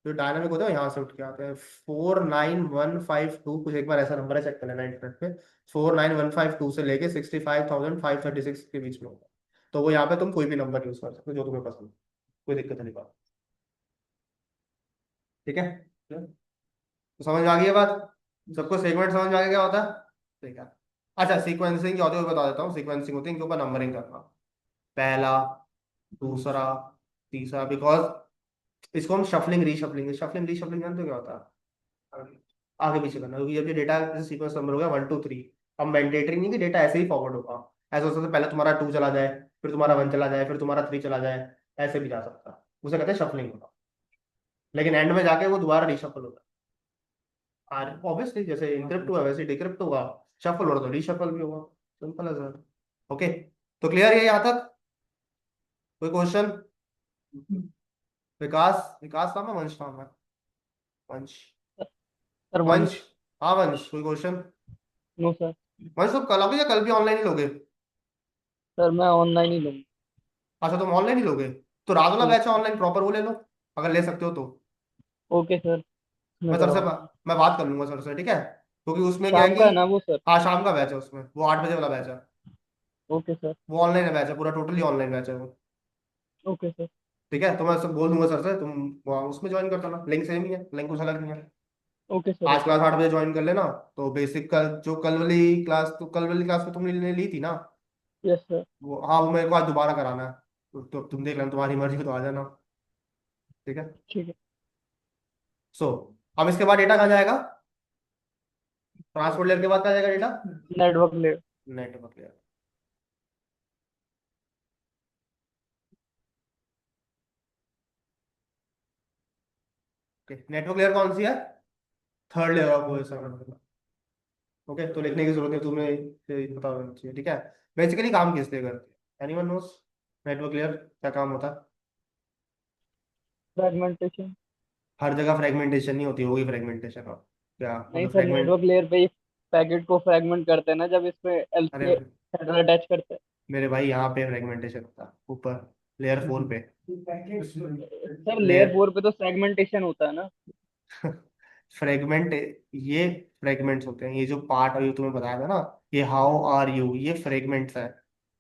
जो डायनामिक होता है यहाँ से उठ के आते हैं, 49152, कुछ एक बार ऐसा नंबर है, चेक कर लेना इंटरनेट पे, 49152 से लेके 65,536 के बीच में होगा। तो वो यहाँ पे तुम कोई भी नंबर यूज कर सकते हो जो तुम्हें पसंद है, कोई दिक्कत नहीं बात। ठीक है, तो समझ में आ गई है बात? सबको सेगमेंट समझ में आ गया क्या होता है? ठीक है। अच्छा, सीक्वेंसिंग क्या होती है वो बता देता हूँ। सीक्वेंसिंग होती है इनके ऊपर नंबरिंग करना, पहला, दूसरा, तीसरा, बिकॉज इसको हम शफलिंग रीशफलिंग, शफलिंग रीशफलिंग जानते हो क्या होता है? आगे पीछे करना, क्योंकि जब ये डेटा जैसे सीक्वेंस नंबर हो गया 1 2 3, अब मैंडेटरी नहीं कि डेटा ऐसे ही फॉरवर्ड होगा। ऐसा हो सकता है पहले तुम्हारा 2 चला जाए, फिर तुम्हारा 1 चला जाए, फिर तुम्हारा 3 चला जाए, ऐसे भी जा सकता है, उसे कहते हैं शफलिंग होगा। लेकिन एंड में जाके वो दोबारा रीशफल होता है, ऑब्वियसली जैसे इनक्रिप्ट हुआ वैसे डिक्रिप्ट होगा, शफल हो रहा तो रीशफल भी होगा, सिंपल है सर। ओके, तो क्लियर है यहाँ तक? कोई क्वेश्चन? विकास, विकास नाम है, वंश नाम है? वंश, सर वंश, वंश। हाँ वंश, कोई क्वेश्चन? No sir. भाई सब कल आओगे या कल भी ऑनलाइन ही लोगे? सर मैं ऑनलाइन ही लूंगा। अच्छा तुम ऑनलाइन ही लोगे, तो रात वाला यस बैच है सर। ऑनलाइन प्रॉपर, वो ले लो अगर ले सकते हो तो। ओके सर, मैं मैं सर से करवा दूंगा। मैं बात कर लूंगा सर से, ठीक है, क्योंकि उसमें क्या है शाम कि का है ना वो सर? हाँ शाम का बैच है उसमें, वो 8 बजे वाला बैच है। Okay sir. वो ऑनलाइन है बैच है, पूरा टोटली ऑनलाइन बैच है वो। Okay sir. ठीक है, तो मैं सब बोल दूंगा सर से, तुम वहाँ उसमें ज्वाइन कर देना, लिंक सेम ही है, लिंक कुछ अलग नहीं है। Okay sir. आज ओके। क्लास 8 बजे ज्वाइन कर लेना। तो बेसिक का जो कल वाली क्लास, तो कल वाली क्लास में तुमने ली थी ना, यस सर। वो हाँ वो मेरे को आज दोबारा कराना है। तो तुम देख लेना, तुम्हारी मर्जी हो तो आ जाना। ठीक है। ठीक है। सो अब इसके बाद डेटा कहाँ जाएगा? ट्रांसपोर्ट लेयर के बाद कहाँ जाएगा डेटा? नेटवर्क ले। Network layer. नेटवर्क लेयर कौन सी है? Third layer of OS. Okay, तो लिखने की जरूरत नहीं तुम्हें, ये पता होना चाहिए, ठीक है। बेसिकली काम किस लिए करती है, एनीवन नोस? नेटवर्क लेयर क्या काम होता है? फ्रेगमेंटेशन। हर जगह फ्रेगमेंटेशन नहीं होती, होगी फ्रेगमेंटेशन, और क्या नहीं मतलब सर, फ्रेगमेंट? नेटवर्क लेयर पे ही पैकेट को फ्रेगमेंट करते हैं ना, जब इसमें अरे एलसी हेडर अटैच करते मेरे भाई, यहाँ पे फ्रेगमेंटेशन होता है ऊपर, लेयर 4 पे। पैकेट्स हैं सर। लेयर लेयर 4 पे तो फ्रेगमेंटेशन होता है ना? फ्रेगमेंट, ये फ्रेगमेंट्स होते हैं, ये जो पार्ट अभी तुम्हें बताया था ना, ये हाउ आर यू, ये फ्रेगमेंट्स है।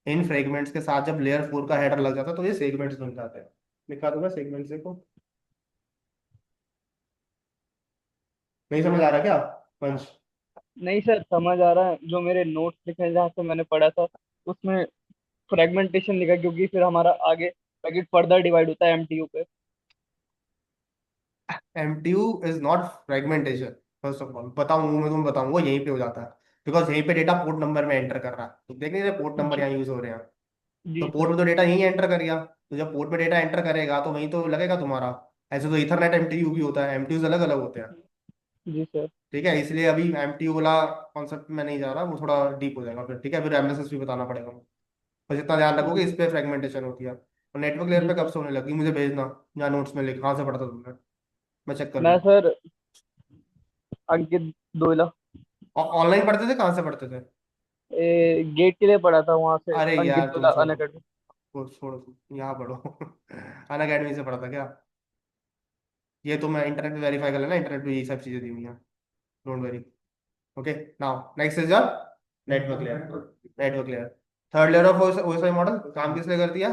इन फ्रेगमेंट्स के साथ जब लेयर 4 का हेडर लग जाता है तो ये सेगमेंट्स बन जाते हैं। लिखा दूंगा सेगमेंट्स, देखो। नहीं समझ आ रहा क्या पंच? नहीं सर, समझ आ रहा है। जो मेरे नोट्स लिखे हैं जहाँ से मैंने पढ़ा था, उसमें फ्रेगमेंटेशन लिखा है, क्योंकि फिर हमारा आगे पैकेट फर्दर डिवाइड होता है एमटीयू पे। MTU is not fragmentation. First of all बताऊं, मैं तुम्हें बताऊंगा यहीं पे हो जाता है, बिकॉज यहीं पे डेटा पोर्ट नंबर में एंटर कर रहा है, तो देख नहीं रहे पोर्ट नंबर जी। यहाँ यूज हो रहे हैं। तो जी पोर्ट सर। में तो डेटा यहीं एंटर करेगा, तो जब पोर्ट में डेटा एंटर करेगा तो वहीं तो लगेगा तुम्हारा। ऐसे तो इथरनेट एमटीयू भी होता है, एमटीयूज अलग अलग होते हैं। जी सर। ठीक है, इसलिए अभी एमटीयू वाला कॉन्सेप्ट में नहीं जा रहा, वो थोड़ा डीप हो जाएगा फिर, ठीक है, फिर एमएसएस भी बताना पड़ेगा। बस इतना ध्यान रखो कि इस पे फ्रेगमेंटेशन होती है। और नेटवर्क लेयर जी पे कब सर। से होने लगी मुझे भेजना, या नोट्स में लिख, कहाँ से पढ़ा था तुमने? मैं चेक कर मैं लूँ। सर अंकित दोइला, ऑनलाइन पढ़ते थे, कहाँ से पढ़ते थे? गेट के लिए पढ़ा था वहां से, अरे अंकित यार तुम दोइला छोड़ो, अनअकैडमी। वो छोड़ो तुम यहाँ पढ़ो। अन अकेडमी से पढ़ा था क्या? ये तो मैं इंटरनेट पे वेरीफाई कर लेना, इंटरनेट पे ये सब चीजें दी हुई हैं, don't worry. Okay, now next is your network layer. Network layer, third layer of OSI model, काम किस लिए करती है?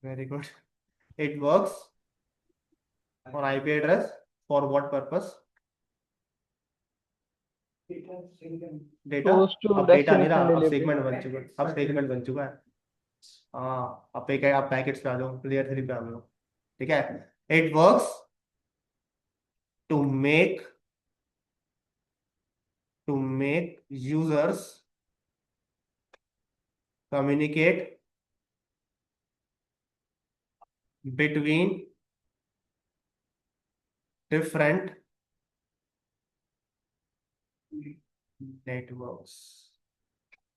Very good. It works on IP address for what purpose? Data. Source to अब डेटा नहीं रहा, डेस्टिनेशन अब डिलीवरी। सेगमेंट बन चुका है, अब सेगमेंट बन चुका है। हाँ अब पे आप पैकेट्स पे आ जाओ, लेयर 3 पे आ जाओ। ठीक है, it works to make to make users communicate between different networks.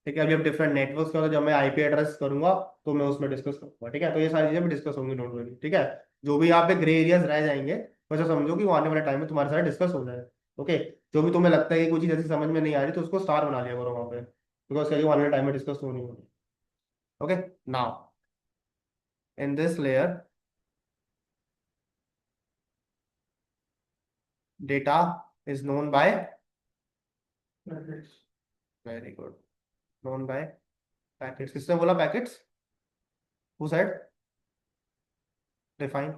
ठीक है, अभी अब डिफरेंट नेटवर्क्स का तो जब मैं आईपी एड्रेस करूंगा तो मैं उसमें डिस्कस करूंगा, ठीक है, तो ये सारी चीजें भी डिस्कस होंगी, डोंट वरी, ठीक है। जो भी यहाँ पे ग्रे एरियाज रह जाएंगे, वैसे समझो कि वो आने वाले टाइम में तुम्हारे साथ डिस्कस हो जाए। ओके, जो भी तुम्हें लगता है कि कोई चीज ऐसी समझ में नहीं आ रही तो उसको स्टार बना लिया करो वहाँ पे, बिकॉज क्या, वो आने वाले टाइम में डिस्कस होनी होगी। Okay, now in this layer data is known by, very good, known by packets. किसने बोला पैकेट्स? Who said? डिफाइन।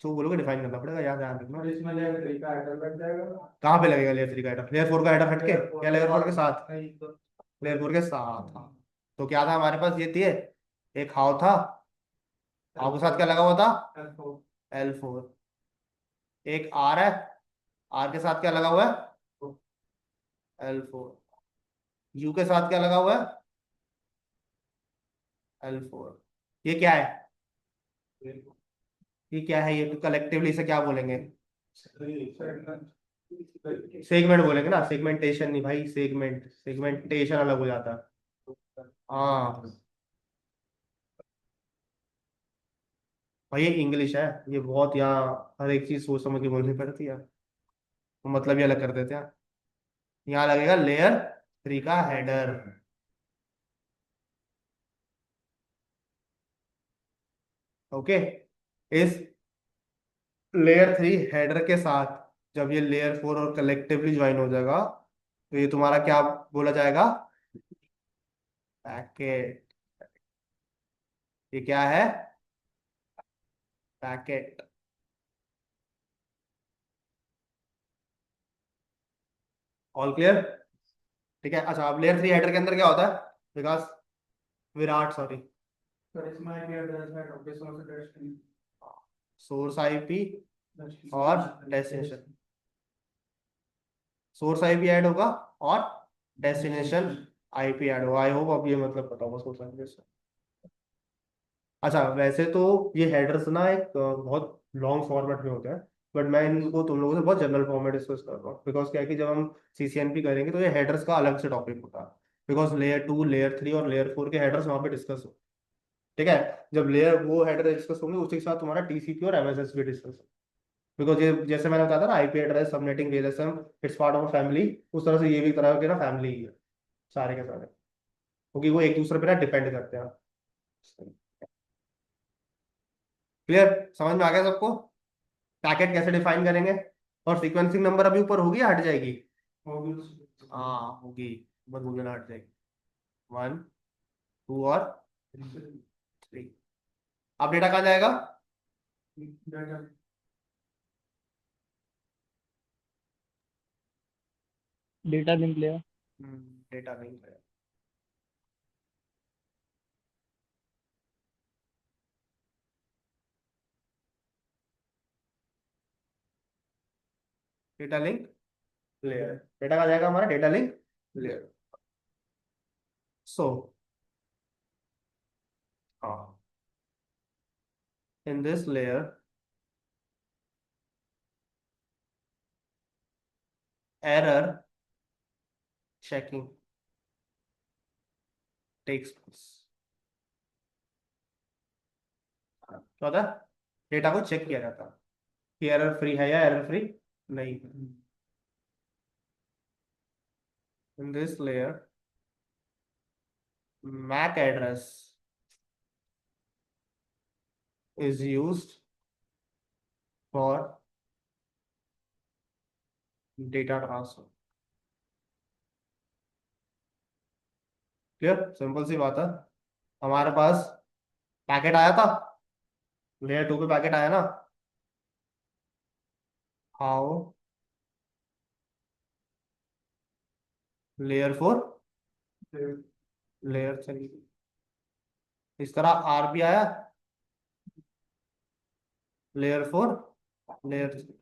जो बोलोगे डिफाइन करना पड़ेगा, याद ध्यान रखना। और इसमें लेयर 3 का हेडर लग जाएगा। कहाँ पे लगेगा लेयर 3 का हेडर? लेयर 4 का हेडर हटके या लेयर 4 के साथ? नहीं तो लेयर 4 के साथ, हाँ। तो क्या था हमारे पास, ये थी एक हाउ था, हाउ के साथ क्या लगा हुआ था? L4। एक आर है, आर के साथ क्या लगा हुआ है? L4। यू के साथ क्या लगा हुआ है? L4। ये क्या है? ये क्या है, ये कलेक्टिवली से क्या बोलेंगे? सेगमेंट बोलेंगे ना, सेगमेंटेशन नहीं भाई, सेगमेंटेशन अलग हो जाता है। हाँ भाई, ये इंग्लिश है, ये बहुत यहाँ हर एक चीज सोच समझ के बोलनी पड़ती है। तो मतलब ये अलग कर देते हैं, यहाँ लगेगा लेयर 3 का हेडर। ओके, इस लेयर 3 हेडर के साथ जब ये लेयर 4 और कलेक्टिवली ज्वाइन हो जाएगा, तो ये तुम्हारा क्या बोला जाएगा? पैकेट। ये क्या है? पैकेट। All clear? ठीक है। अच्छा, अब लेयर 3 हेडर के अंदर क्या होता है Vikas? Virat, sorry. So this might be address that okay source address to source IP और destination. destination. Source IP add होगा और डेस्टिनेशन आईपी ऐड होगा। आई होप अब ये मतलब पता होगा सोर्स आईपी। अच्छा, वैसे तो ये हेडर्स ना एक बहुत लॉन्ग फॉर्मेट में होते हैं, बट मैं इनको तुम लोगों से बहुत जनरल फॉर्मेट डिस्कस कर रहा हूँ, बिकॉज क्या है कि जब हम सीसीएनपी करेंगे तो ये हेडर्स का अलग से टॉपिक होता है, बिकॉज लेयर 2, लेयर 3 और लेयर 4 के हेडर्स वहाँ पे डिस्कस हो। ठीक है, जब लेयर वो हेडर डिस्कस होंगे उसके साथ तुम्हारा टीसीपी और एमएसएस भी डिस्कस हो, बिकॉज ये जैसे मैंने बताया था ना, IP address, subnetting, VLSM, it's part of family, उस तरह से ये भी एक तरह के ना फैमिली ही है सारे के सारे, क्योंकि वो एक दूसरे पे ना डिपेंड करते हैं। क्लियर? समझ में आ गया सबको? पैकेट कैसे डिफाइन करेंगे? और सीक्वेंसिंग नंबर अभी ऊपर होगी या हट जाएगी? हाँ होगी, बस मुझे ना हट जाएगी। 1, 2 और 3। अब डेटा कहाँ जाएगा? Data link layer. डेटा नहीं है। Data link layer. डेटा कहाँ जाएगा हमारा? Data link layer. सो हाँ, in this layer error checking takes place. क्या होता है? डेटा को चेक किया जाता है कि एरर फ्री है या एरर फ्री नहीं। In this layer MAC address is used for data transfer। Clear? Simple सी बात है। हमारे पास पैकेट आया था, लेयर 2 पे पैकेट आया ना, हाउ लेयर 4, लेयर 3, इस तरह आर भी आया, लेयर 4, लेयर 3,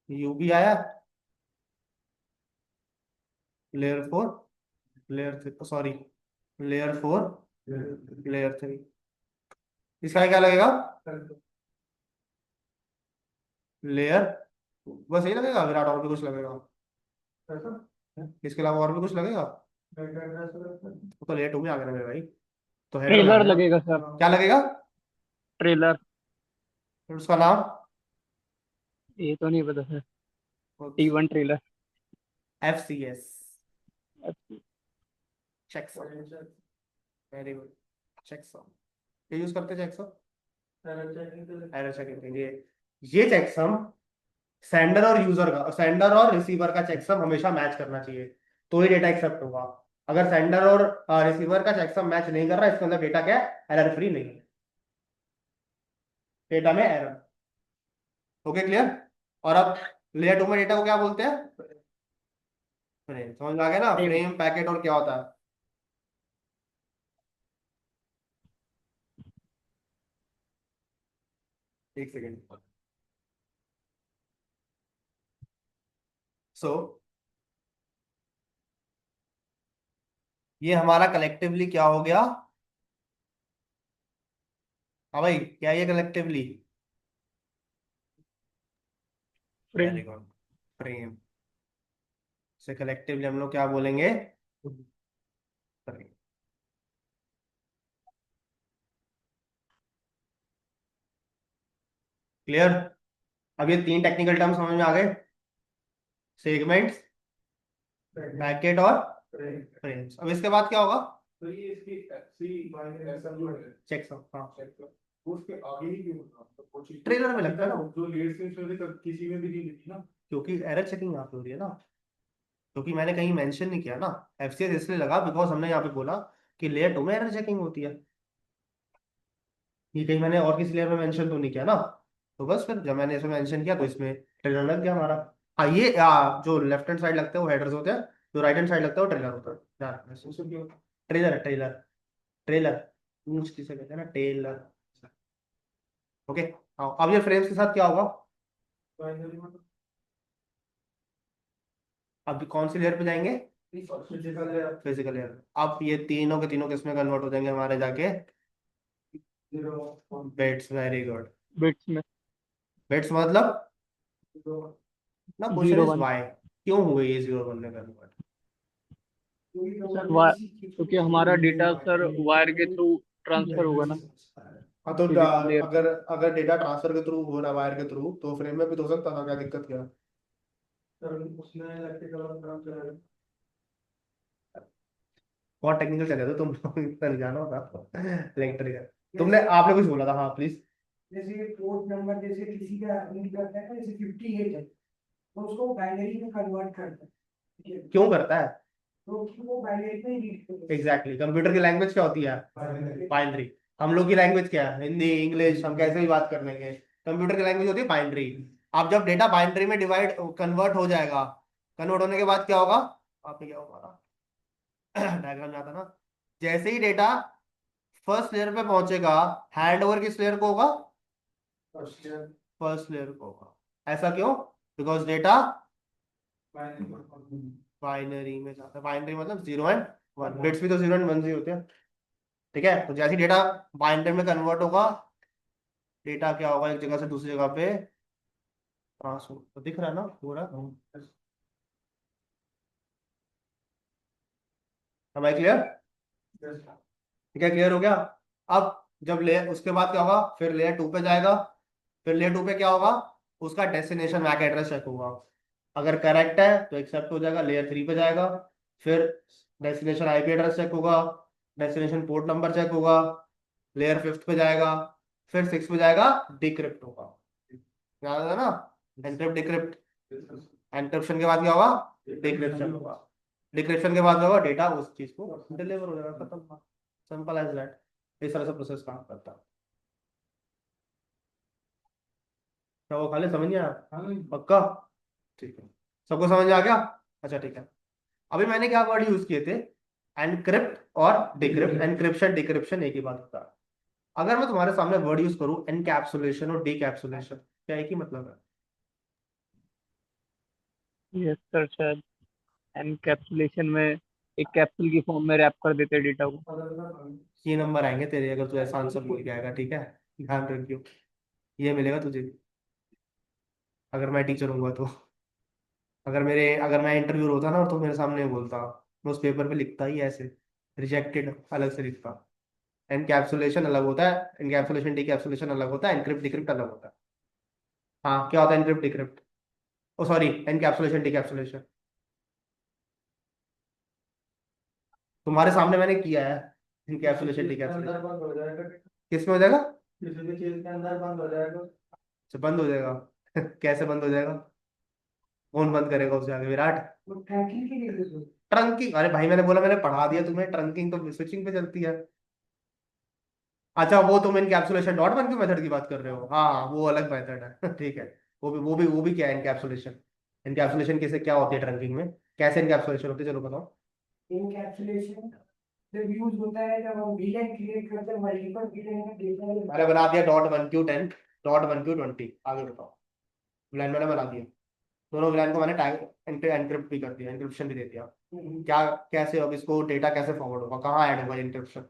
यू भी आया, layer 4, layer 3, sorry, layer 4, layer 3। इसका क्या लगेगा? लेयर, बस यही लगेगा? विराट और भी कुछ लगेगा? इसके अलावा और भी कुछ लगेगा? वो तो लेयर 2 में आ गया ना मेरे भाई, तो हेडर में आ ट्रेलर गया ना। लगेगा सर। क्या लगेगा? ट्रेलर। फिर उसका नाम? ये तो नहीं पता sir. T1 trailer. FCS, checksum. Very good, checksum. ये यूज करते हैं चेकसम एरर चेकिंग के लिए। ये चेकसम सेंडर और यूजर का, सेंडर और रिसीवर का चेकसम हमेशा मैच करना चाहिए, तो ही डेटा एक्सेप्ट होगा। अगर सेंडर और रिसीवर का चेकसम मैच नहीं कर रहा, इसके अंदर डेटा क्या है? एरर फ्री नहीं है, डेटा में एरर। Okay, clear? और अब लेयर 2 में डेटा को क्या बोलते हैं? फ्रेम। समझ में आ गया ना? फ्रेम। फ्रेम, पैकेट और क्या होता है? एक सेकेंड। सो ये हमारा कलेक्टिवली क्या हो गया? हाँ भाई, क्या ये collectively? Frame. Very good, frame. से कलेक्टिवली हम लोग क्या बोलेंगे? फ्रेम। क्लियर? अब ये 3 टेक्निकल टर्म समझ में आ गए, सेगमेंट्स, पैकेट और फ्रेम्स। अब इसके बाद क्या होगा, तो ये इसकी सी माइनस ऐसा जो है चेक सब, हाँ चेक कर वो उसके आगे ही क्यों होता है? तो वो चीज ट्रेलर में लगता है ना, जो लेट से स्टोरी तक किसी में भी नहीं लिखी ना। क्योंकि एरर चेकिंग यहाँ पे हो रही है ना, क्योंकि मैंने कहीं मेंशन नहीं किया ना, एफसीएस इसलिए लगा बिकॉज हमने यहाँ पे बोला कि लेयर 2 में एरर चेकिंग होती है, ये कहीं मैंने और किसी लेयर में मेंशन तो नहीं किया ना, तो बस फिर जब मैंने इसमें मेंशन किया तो इसमें ट्रेलर लग गया हमारा। हाँ ये जो लेफ्ट हैंड साइड लगते हैं वो हेडर्स होते हैं, जो राइट हैंड साइड लगता है वो ट्रेलर होता है, ध्यान रखना इसको। उससे क्यों ट्रेलर है, ट्रेलर, ट्रेलर ऊंच किसे कहते हैं ना, टेलर। ओके, हाँ अब ये फ्रेम्स के साथ क्या होगा, फाइनली मतलब अब कौन सी लेयर पे जाएंगे, फिजिकल है फिजिकल लेयर। अब ये तीनों के तीनों किसमें कन्वर्ट हो जाएंगे हमारे जाके, 0 बिट्स, वेरी गुड। बिट्स में बिट्स मतलब ना, question zero is one. Why, क्यों हुए ये 0 बनने का कन्वर्ट। सर क्योंकि हमारा डेटा सर वायर के थ्रू ट्रांसफर होगा ना, हाँ तो फिजिकल लेयर पे। अगर अगर डेटा ट्रांसफर के थ्रू हो रहा है वायर के थ्रू, तो फ्रेम में भी तो हो सकता था, क्या दिक्कत क्या है? उसने इलेक्ट्रिकल काम चलाया बहुत टेक्निकल चले थे तुम लोग, इतना नहीं जाना होता इलेक्ट्रिकल। तुमने आपने कुछ बोला था, हाँ प्लीज। जैसे कि पोर्ट नंबर जैसे किसी का रीड करता है ना, जैसे 58 है तो उसको बाइनरी में कन्वर्ट करता है, ठीक है? क्यों करता है, तो वो बाइनरी में रीड करता है। एग्जैक्टली कंप्यूटर की लैंग्वेज क्या होती है, बाइनरी। हम लोग की लैंग्वेज क्या है, हिंदी इंग्लिश, हम कैसे भी बात कर लेंगे, कंप्यूटर की लैंग्वेज होती है बाइनरी। अब जब डेटा बाइनरी में डिवाइड कन्वर्ट हो जाएगा, कन्वर्ट होने के बाद क्या होगा, आपने क्या होगा डायग्राम में आता ना, जैसे ही डेटा फर्स्ट लेयर पे पहुंचेगा, हैंड ओवर किस लेयर को होगा, फर्स्ट फर्स्ट लेयर को होगा। ऐसा क्यों, बिकॉज डेटा ईयर बाइनरी में जाता है, बाइनरी मतलब 0 एंड 1, बिट्स भी तो 0 एंड 1 ही होते हैं, ठीक है। तो जैसे ही डेटा बाइनरी में कन्वर्ट होगा, डेटा क्या होगा, एक जगह से दूसरी जगह पे ट्रांसफर, तो दिख रहा है ना पूरा, हमारे क्लियर, ठीक है, क्लियर हो गया। अब जब लेयर, उसके बाद क्या होगा, फिर लेयर 2 पे जाएगा, फिर लेयर 2 पे क्या होगा, उसका डेस्टिनेशन मैक एड्रेस चेक होगा, अगर करेक्ट है तो एक्सेप्ट हो जाएगा, लेयर 3 पे जाएगा, फिर डेस्टिनेशन आईपी एड्रेस चेक होगा, डेस्टिनेशन पोर्ट नंबर चेक होगा, लेयर 5 पे जाएगा, फिर 6 पे जाएगा, डिक्रिप्ट होगा, याद है ना, एनक्रिप्ट डिक्रिप्ट। एनक्रिप्शन के बाद क्या होगा, डिक्रिप्शन होगा, डिक्रिप्शन के बाद क्या होगा, डेटा उस चीज को डिलीवर हो जाएगा, खत्म, सिंपल एज दैट। इस तरह से प्रोसेस काम करता है। क्या वो खाली समझ नहीं आया, पक्का, ठीक है, सबको समझ में आ गया, अच्छा ठीक है। अभी मैंने क्या वर्ड यूज किए थे, एनक्रिप्ट और डिक्रिप्ट, एनक्रिप्शन डिक्रिप्शन एक ही बात होता है। अगर मैं तुम्हारे सामने वर्ड यूज करूं एनकैप्सुलेशन और डीकैप्सुलेशन, क्या एक ही मतलब है, यस सर, शायद एनकैप्सुलेशन में एक कैप्सूल की फॉर्म में रैप कर देते हैं डेटा को। ये नंबर आएंगे तेरे अगर तू ऐसा आंसर बोल के आएगा, ठीक है, ध्यान रखियो, ये मिलेगा तुझे भी, अगर मैं टीचर हूंगा तो। अगर मैं इंटरव्यू होता ना तो मेरे सामने बोलता, मैं उस पेपर पे लिखता ही ऐसे, रिजेक्टेड अलग से लिखता। एनकैप्सुलेशन अलग होता है, एनकैप्सुलेशन डीकैप्सुलेशन अलग होता है, एनक्रिप्ट डिक्रिप्ट अलग होता है। हाँ क्या होता है एनक्रिप्ट डिक्रिप्ट, ओ सॉरी, एनकैप्सुलेशन डीकैप्सुलेशन, तुम्हारे सामने मैंने किया है, एनकैप्सुलेशन डीकैप्सुलेशन। अंदर बंद हो जाएगा किस में हो जाएगा, किसी भी चीज के अंदर बंद हो जाएगा अच्छा बंद हो जाएगा कैसे बंद हो जाएगा, कौन बंद करेगा उसे आगे, विराट। वो ट्रैकिंग के लिए यूज होता ट्रंकिंग, अरे भाई मैंने बोला, मैंने पढ़ा दिया तुम्हें, ट्रंकिंग तो स्विचिंग पे चलती है। अच्छा वो तुम इनकैप्सुलेशन डॉट वन की मेथड की बात कर रहे हो, हाँ वो अलग मेथड है ठीक है। वो भी क्या है इनकैप्सुलेशन, इनकैप्सुलेशन कैसे क्या होती है ट्रंकिंग में, कैसे इनकैप्सुलेशन होती है, चलो बताओ। है। इनकैप्सुलेशन जब यूज होता है जब हम वीलैन क्रिएट करते हैं, मल्टीपल वीलैन का डेटा मैंने बना दिया .1Q10, .1Q20, आगे बताओ। विलान मैंने बना दिया, दोनों विलान को मैंने टैग एनक्रिप्ट भी कर दिया, एनक्रिप्शन भी दे दिया। क्या, कैसे, अब इसको डेटा कैसे फॉरवर्ड होगा, कहाँ ऐड होगा एनक्रिप्शन,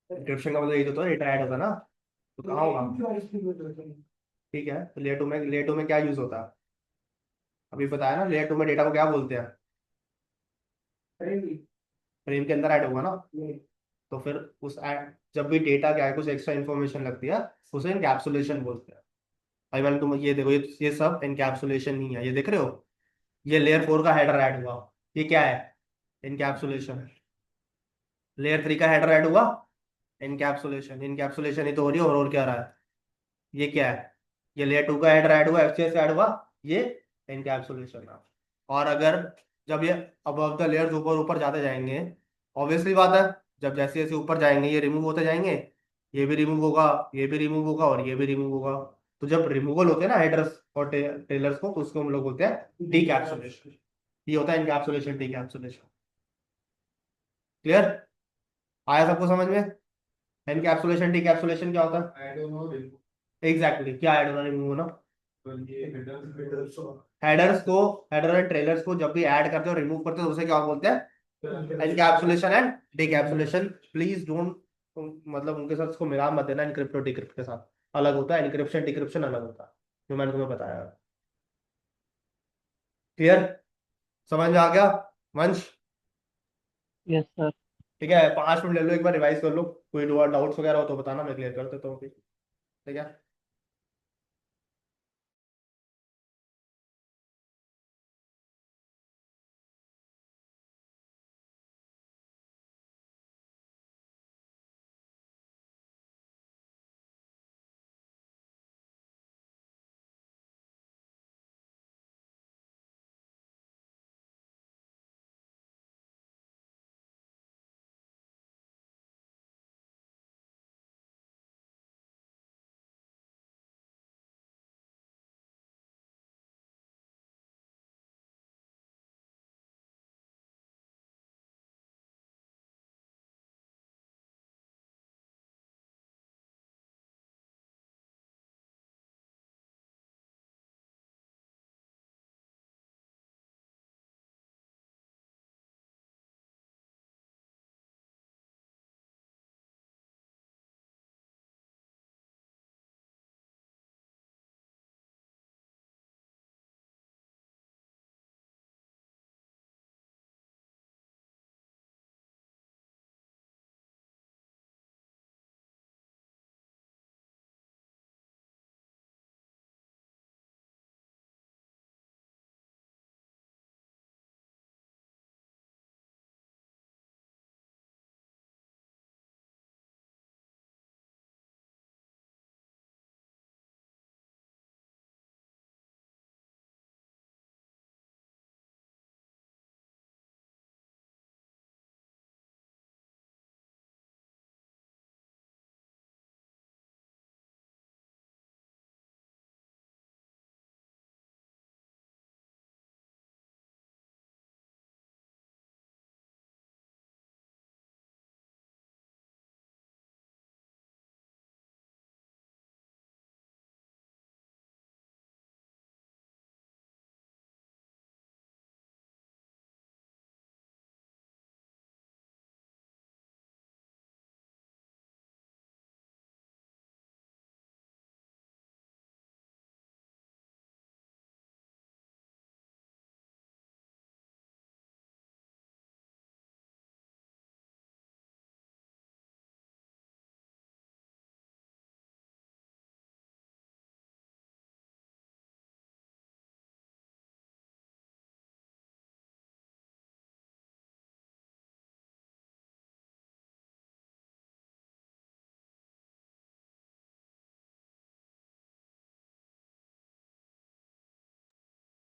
एनक्रिप्शन का मतलब यही तो होता है, डेटा ऐड होगा ना, तो कहाँ होगा, ठीक है। तो लेयर 2 में क्या यूज होता है, अभी बताया ना, लेयर 2 में डेटा को क्या बोलते हैं, फ्रेम के अंदर ऐड होगा ना, तो फिर जब भी डेटा क्या है कुछ एक्स्ट्रा इन्फॉर्मेशन लगती है उसे इनकैप्सुलेशन बोलते हैं। भाई मैंने तुम ये देखो, ये सब इनकैप्सुलेशन ही है, ये देख रहे हो, ये लेयर 4 का हेडर ऐड हुआ, ये क्या है, इनकैप्सुलेशन। लेयर 3 का हेडर ऐड हुआ, इनकैप्सुलेशन। इनकैप्सुलेशन ही तो हो रही है, और क्या रहा है, ये क्या है, ये लेयर 2 का हेडर ऐड हुआ, एफसीएस ऐड हुआ, ये इनकैप्सुलेशन है। और अगर जब ये अबव द लेयर्स ऊपर ऊपर जाते जाएंगे, ऑब्वियसली बात है, जब जैसे जैसे ऊपर जाएंगे ये रिमूव होते जाएंगे, ये भी रिमूव होगा, ये भी रिमूव होगा, और ये भी रिमूव होगा। तो जब रिमूवल होते हैं ना हेडर्स और टेलर्स को, तो उसको हम लोग बोलते हैं डीकैप्सुलेशन। ये होता है इनकैप्सुलेशन डीकैप्सुलेशन। क्लियर, आया सबको समझ में? एनकैप्सुलेशन डीकैप्सुलेशन क्या होता है? I don't know. एग्जैक्टली क्या ऐड होना रिमूव होना? ये headers हेडर्स को, हेडर एंड ट्रेलर्स को जब भी ऐड करते हो रिमूव करते हो तो उसे क्या बोलते हैं? Encapsulation and decapsulation. Please don't, मतलब उनके साथ इसको मिला मत देना, इनक्रिप्ट और डिक्रिप्ट के साथ अलग होता है, इनक्रिप्शन डिक्रिप्शन अलग होता है, जो मैंने तुम्हें बताया। क्लियर, समझ में आ गया वंश? Yes sir. ठीक है, 5 मिनट ले लो, एक बार रिवाइज कर लो, कोई डाउट्स वगैरह हो तो बताना, मैं क्लियर कर देता हूँ। ठीक है।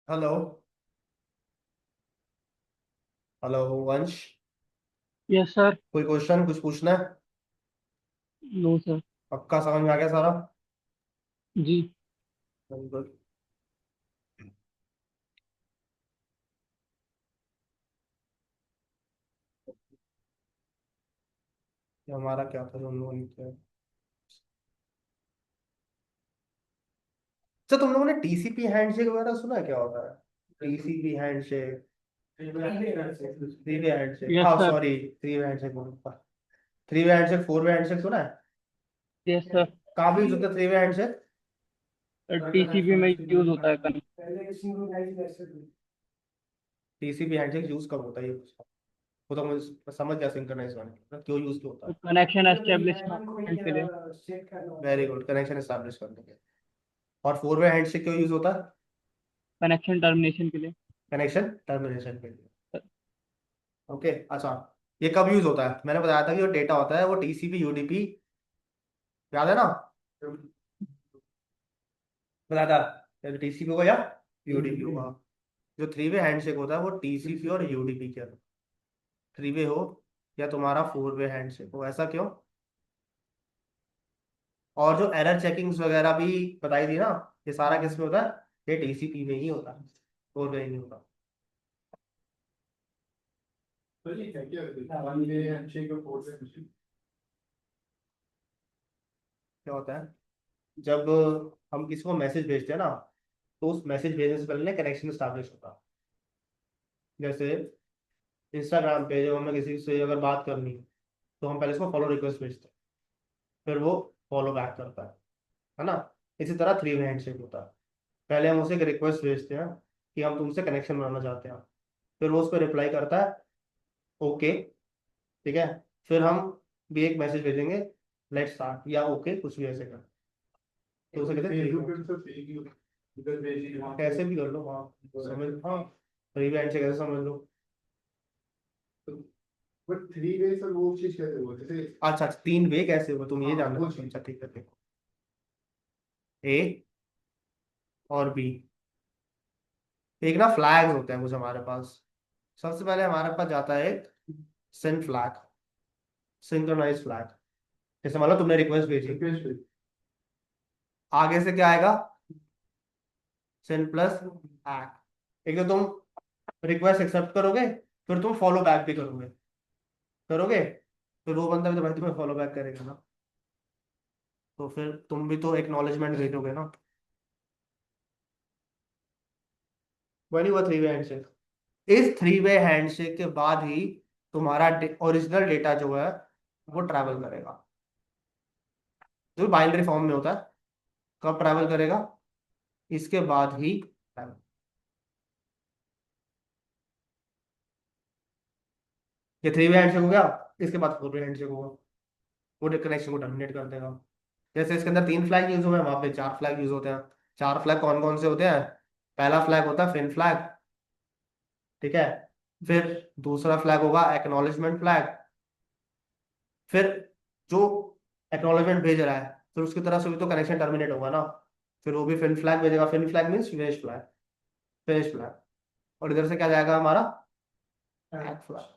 Hello, hello Vansh, yes sir. कोई क्वेश्चन कुछ पूछना है? No sir. पक्का समझ में आ गया सारा? जी। बिल्कुल। ये हमारा क्या था जो हम लोगों ने किया? अच्छा, तुम लोगों ने टीसीपी हैंडशेक वगैरह सुना है, क्या होता है TCP handshake? Three way handshake, yes हाँ sir. Sorry, three way handshake बोलूंगा। Three way handshake, four way handshake सुना है? Yes sir. कहाँ भी यूज होता है थ्री वे हैंडशेक? टीसीपी में यूज होता है पहले सिंक्रोनाइज कैसे टीसीपी हैंडशेक यूज कब होता है ये पूछा। वो तो मुझे समझ गया सिंक्रोनाइज होने का क्यों यूज होता तो है। कनेक्शन तो एस्टेब्लिशमेंट के लिए। सेट करना होता वेरी गुड, कनेक्शन एस्टैब्लिश करने के। और 4 वे हैंडशेक क्यों यूज होता है? कनेक्शन टर्मिनेशन के लिए। कनेक्शन टर्मिनेशन के लिए। ओके अच्छा, ये कब यूज होता है? मैंने बताया था कि जो डेटा होता है वो टीसीपी यूडीपी, याद है ना? बताया था टीसीपी को या यूडीपी होगा। जो 3 वे हैंडशेक होता है वो टीसीपी और यूडीपी के 3 वे हो या तुम्हारा 4 वे हैंडशेक हो, ऐसा क्यों? और जो एरर चेकिंग्स वगैरह भी बताई थी ना, ये सारा किस में होता है? ये टीसीपी में ही होता है, 4 वे नहीं होता। तो ये है क्या, 1 वे हैंडशेक और 4 वे हैंडशेक? क्या होता है जब हम किसी को मैसेज भेजते हैं ना, तो उस मैसेज भेजने से पहले कनेक्शन स्टैब्लिश होता है। जैसे इंस्टाग्राम पे जब हमें किसी से अगर बात करनी है तो हम पहले उसको फॉलो रिक्वेस्ट भेजते हैं, फिर वो फॉलो बैक करता है ना? इसी तरह 3 वे हैंडशेक होता है। पहले हम उसे एक रिक्वेस्ट भेजते हैं कि हम तुमसे कनेक्शन बनाना चाहते हैं, फिर वो उस पर रिप्लाई करता है ओके, ठीक है, फिर हम भी एक मैसेज भेजेंगे लेट्स स्टार्ट या ओके कुछ भी ऐसे कर, तो उसे कहते हैं फेसबुक 3 वे। पे तो फेक ही इधर भेजी वहां पे। कैसे भी कर लो, हाँ समझ, हाँ 3 वे हैंडशेक कैसे समझ लो। बट 3 वे सर वो चीज कैसे हुआ, जैसे अच्छा अच्छा, 3 वे कैसे हुआ तुम ये हाँ, जानना वो चाहते हो? चीज। अच्छा ठीक है, देखो ए और बी, एक ना फ्लैग्स होते हैं कुछ हमारे पास। सबसे पहले हमारे पास जाता है एक सिन फ्लैग, सिंक्रोनाइज फ्लैग। जैसे मान लो तुमने रिक्वेस्ट भेजी, रिक्वेस्ट पे आगे से क्या आएगा? सिन प्लस एक्ट। एक तो तुम रिक्वेस्ट एक्सेप्ट करोगे, फिर तुम फॉलो बैक भी करोगे, करोगे, फिर वो बंदा भी तो भाई तुम्हें फॉलो बैक करेगा ना, तो फिर तुम भी तो एक्नॉलेजमेंट भेजोगे ना। वही नहीं हुआ 3 वे हैंडशेक। इस 3 वे हैंडशेक के बाद ही तुम्हारा ओरिजिनल डेटा जो है वो ट्रैवल करेगा, जो बाइनरी फॉर्म में होता है। कब ट्रैवल करेगा? इसके बाद ही travel। ये 3 वे हैंडशेक हो गया, इसके बाद 4 वे हैंडशेक होगा, वो कनेक्शन को टर्मिनेट कर देगा। जैसे इसके अंदर 3 फ्लैग यूज हुए हैं, वहां पे 4 फ्लैग यूज होते हैं। 4 फ्लैग कौन कौन से होते हैं? पहला फ्लैग होता है फिन फ्लैग, ठीक है, फिर दूसरा फ्लैग होगा एक्नॉलेजमेंट फ्लैग, फिर जो एक्नॉलेजमेंट भेज रहा है फिर उसकी तरफ से भी तो कनेक्शन टर्मिनेट होगा ना, फिर वो भी फिन फ्लैग भेजेगा। FIN flag means finish flag, finish flag. और इधर से क्या जाएगा हमारा? एक्ट फ्लैग।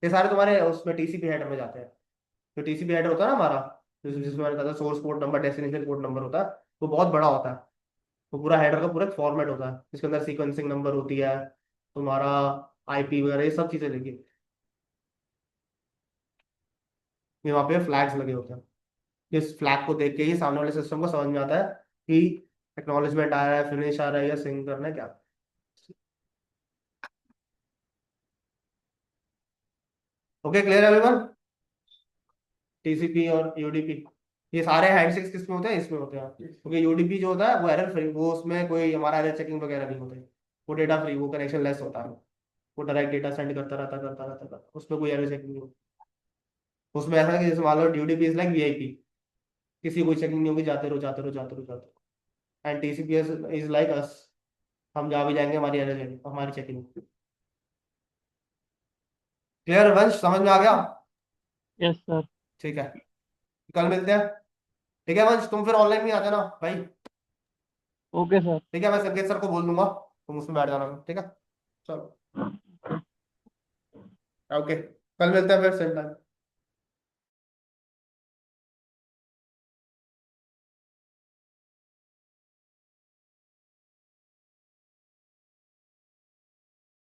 ये सारे तुम्हारे उसमें टीसीपी हेडर में जाते हैं। जो टीसीपी हेडर होता है ना हमारा, जिसमें मैंने कहा था source port number destination port number होता है, वो बहुत बड़ा होता है। वो पूरा हेडर का पूरा फॉर्मेट होता है जिसके अंदर सीक्वेंसिंग नंबर होती है, तुम्हारा आईपी वगैरह, ये सब चीजें लिखी। ये वहाँ पे फ्लैग्स लगे होते हैं। इस फ्लैग को देख के ही सामने वाले सिस्टम को समझ में आता है कि एक्नॉलेजमेंट आ रहा है, फिनिश आ रहा है, या सिंक करना है क्या। Okay clear everyone? टीसीपी और यूडीपी, ये सारे हैंडशेक्स किस में होते हैं? इसमें होते हैं, क्योंकि यूडीपी जो होता है वो एरर फ्री, वो उसमें कोई हमारा एरर चेकिंग वगैरह नहीं होते। वो डेटा फ्री, वो कनेक्शन लेस होता है, वो डायरेक्ट डेटा सेंड करता रहता, उसमें कोई एरर चेकिंग नहीं होती। उसमें ऐसा है कि जैसे मान लो यूडीपी इज लाइक वीआईपी, किसी को कोई चेकिंग नहीं होगी, जाते रहो जाते रहो जाते रहो जाते रहो। And TCP is like us, हम जहाँ भी जाएंगे हमारी एरर चेकिंग, हमारी चेकिंग। क्लियर वंश, समझ में आ गया? Yes sir. ठीक है, कल मिलते हैं। ठीक है वंश, तुम फिर ऑनलाइन भी आ जाना भाई। Okay sir. ठीक है, मैं संकेत सर को बोल दूंगा, तुम उसमें बैठ जाना, ठीक है? चलो ओके, कल मिलते हैं फिर सेम टाइम।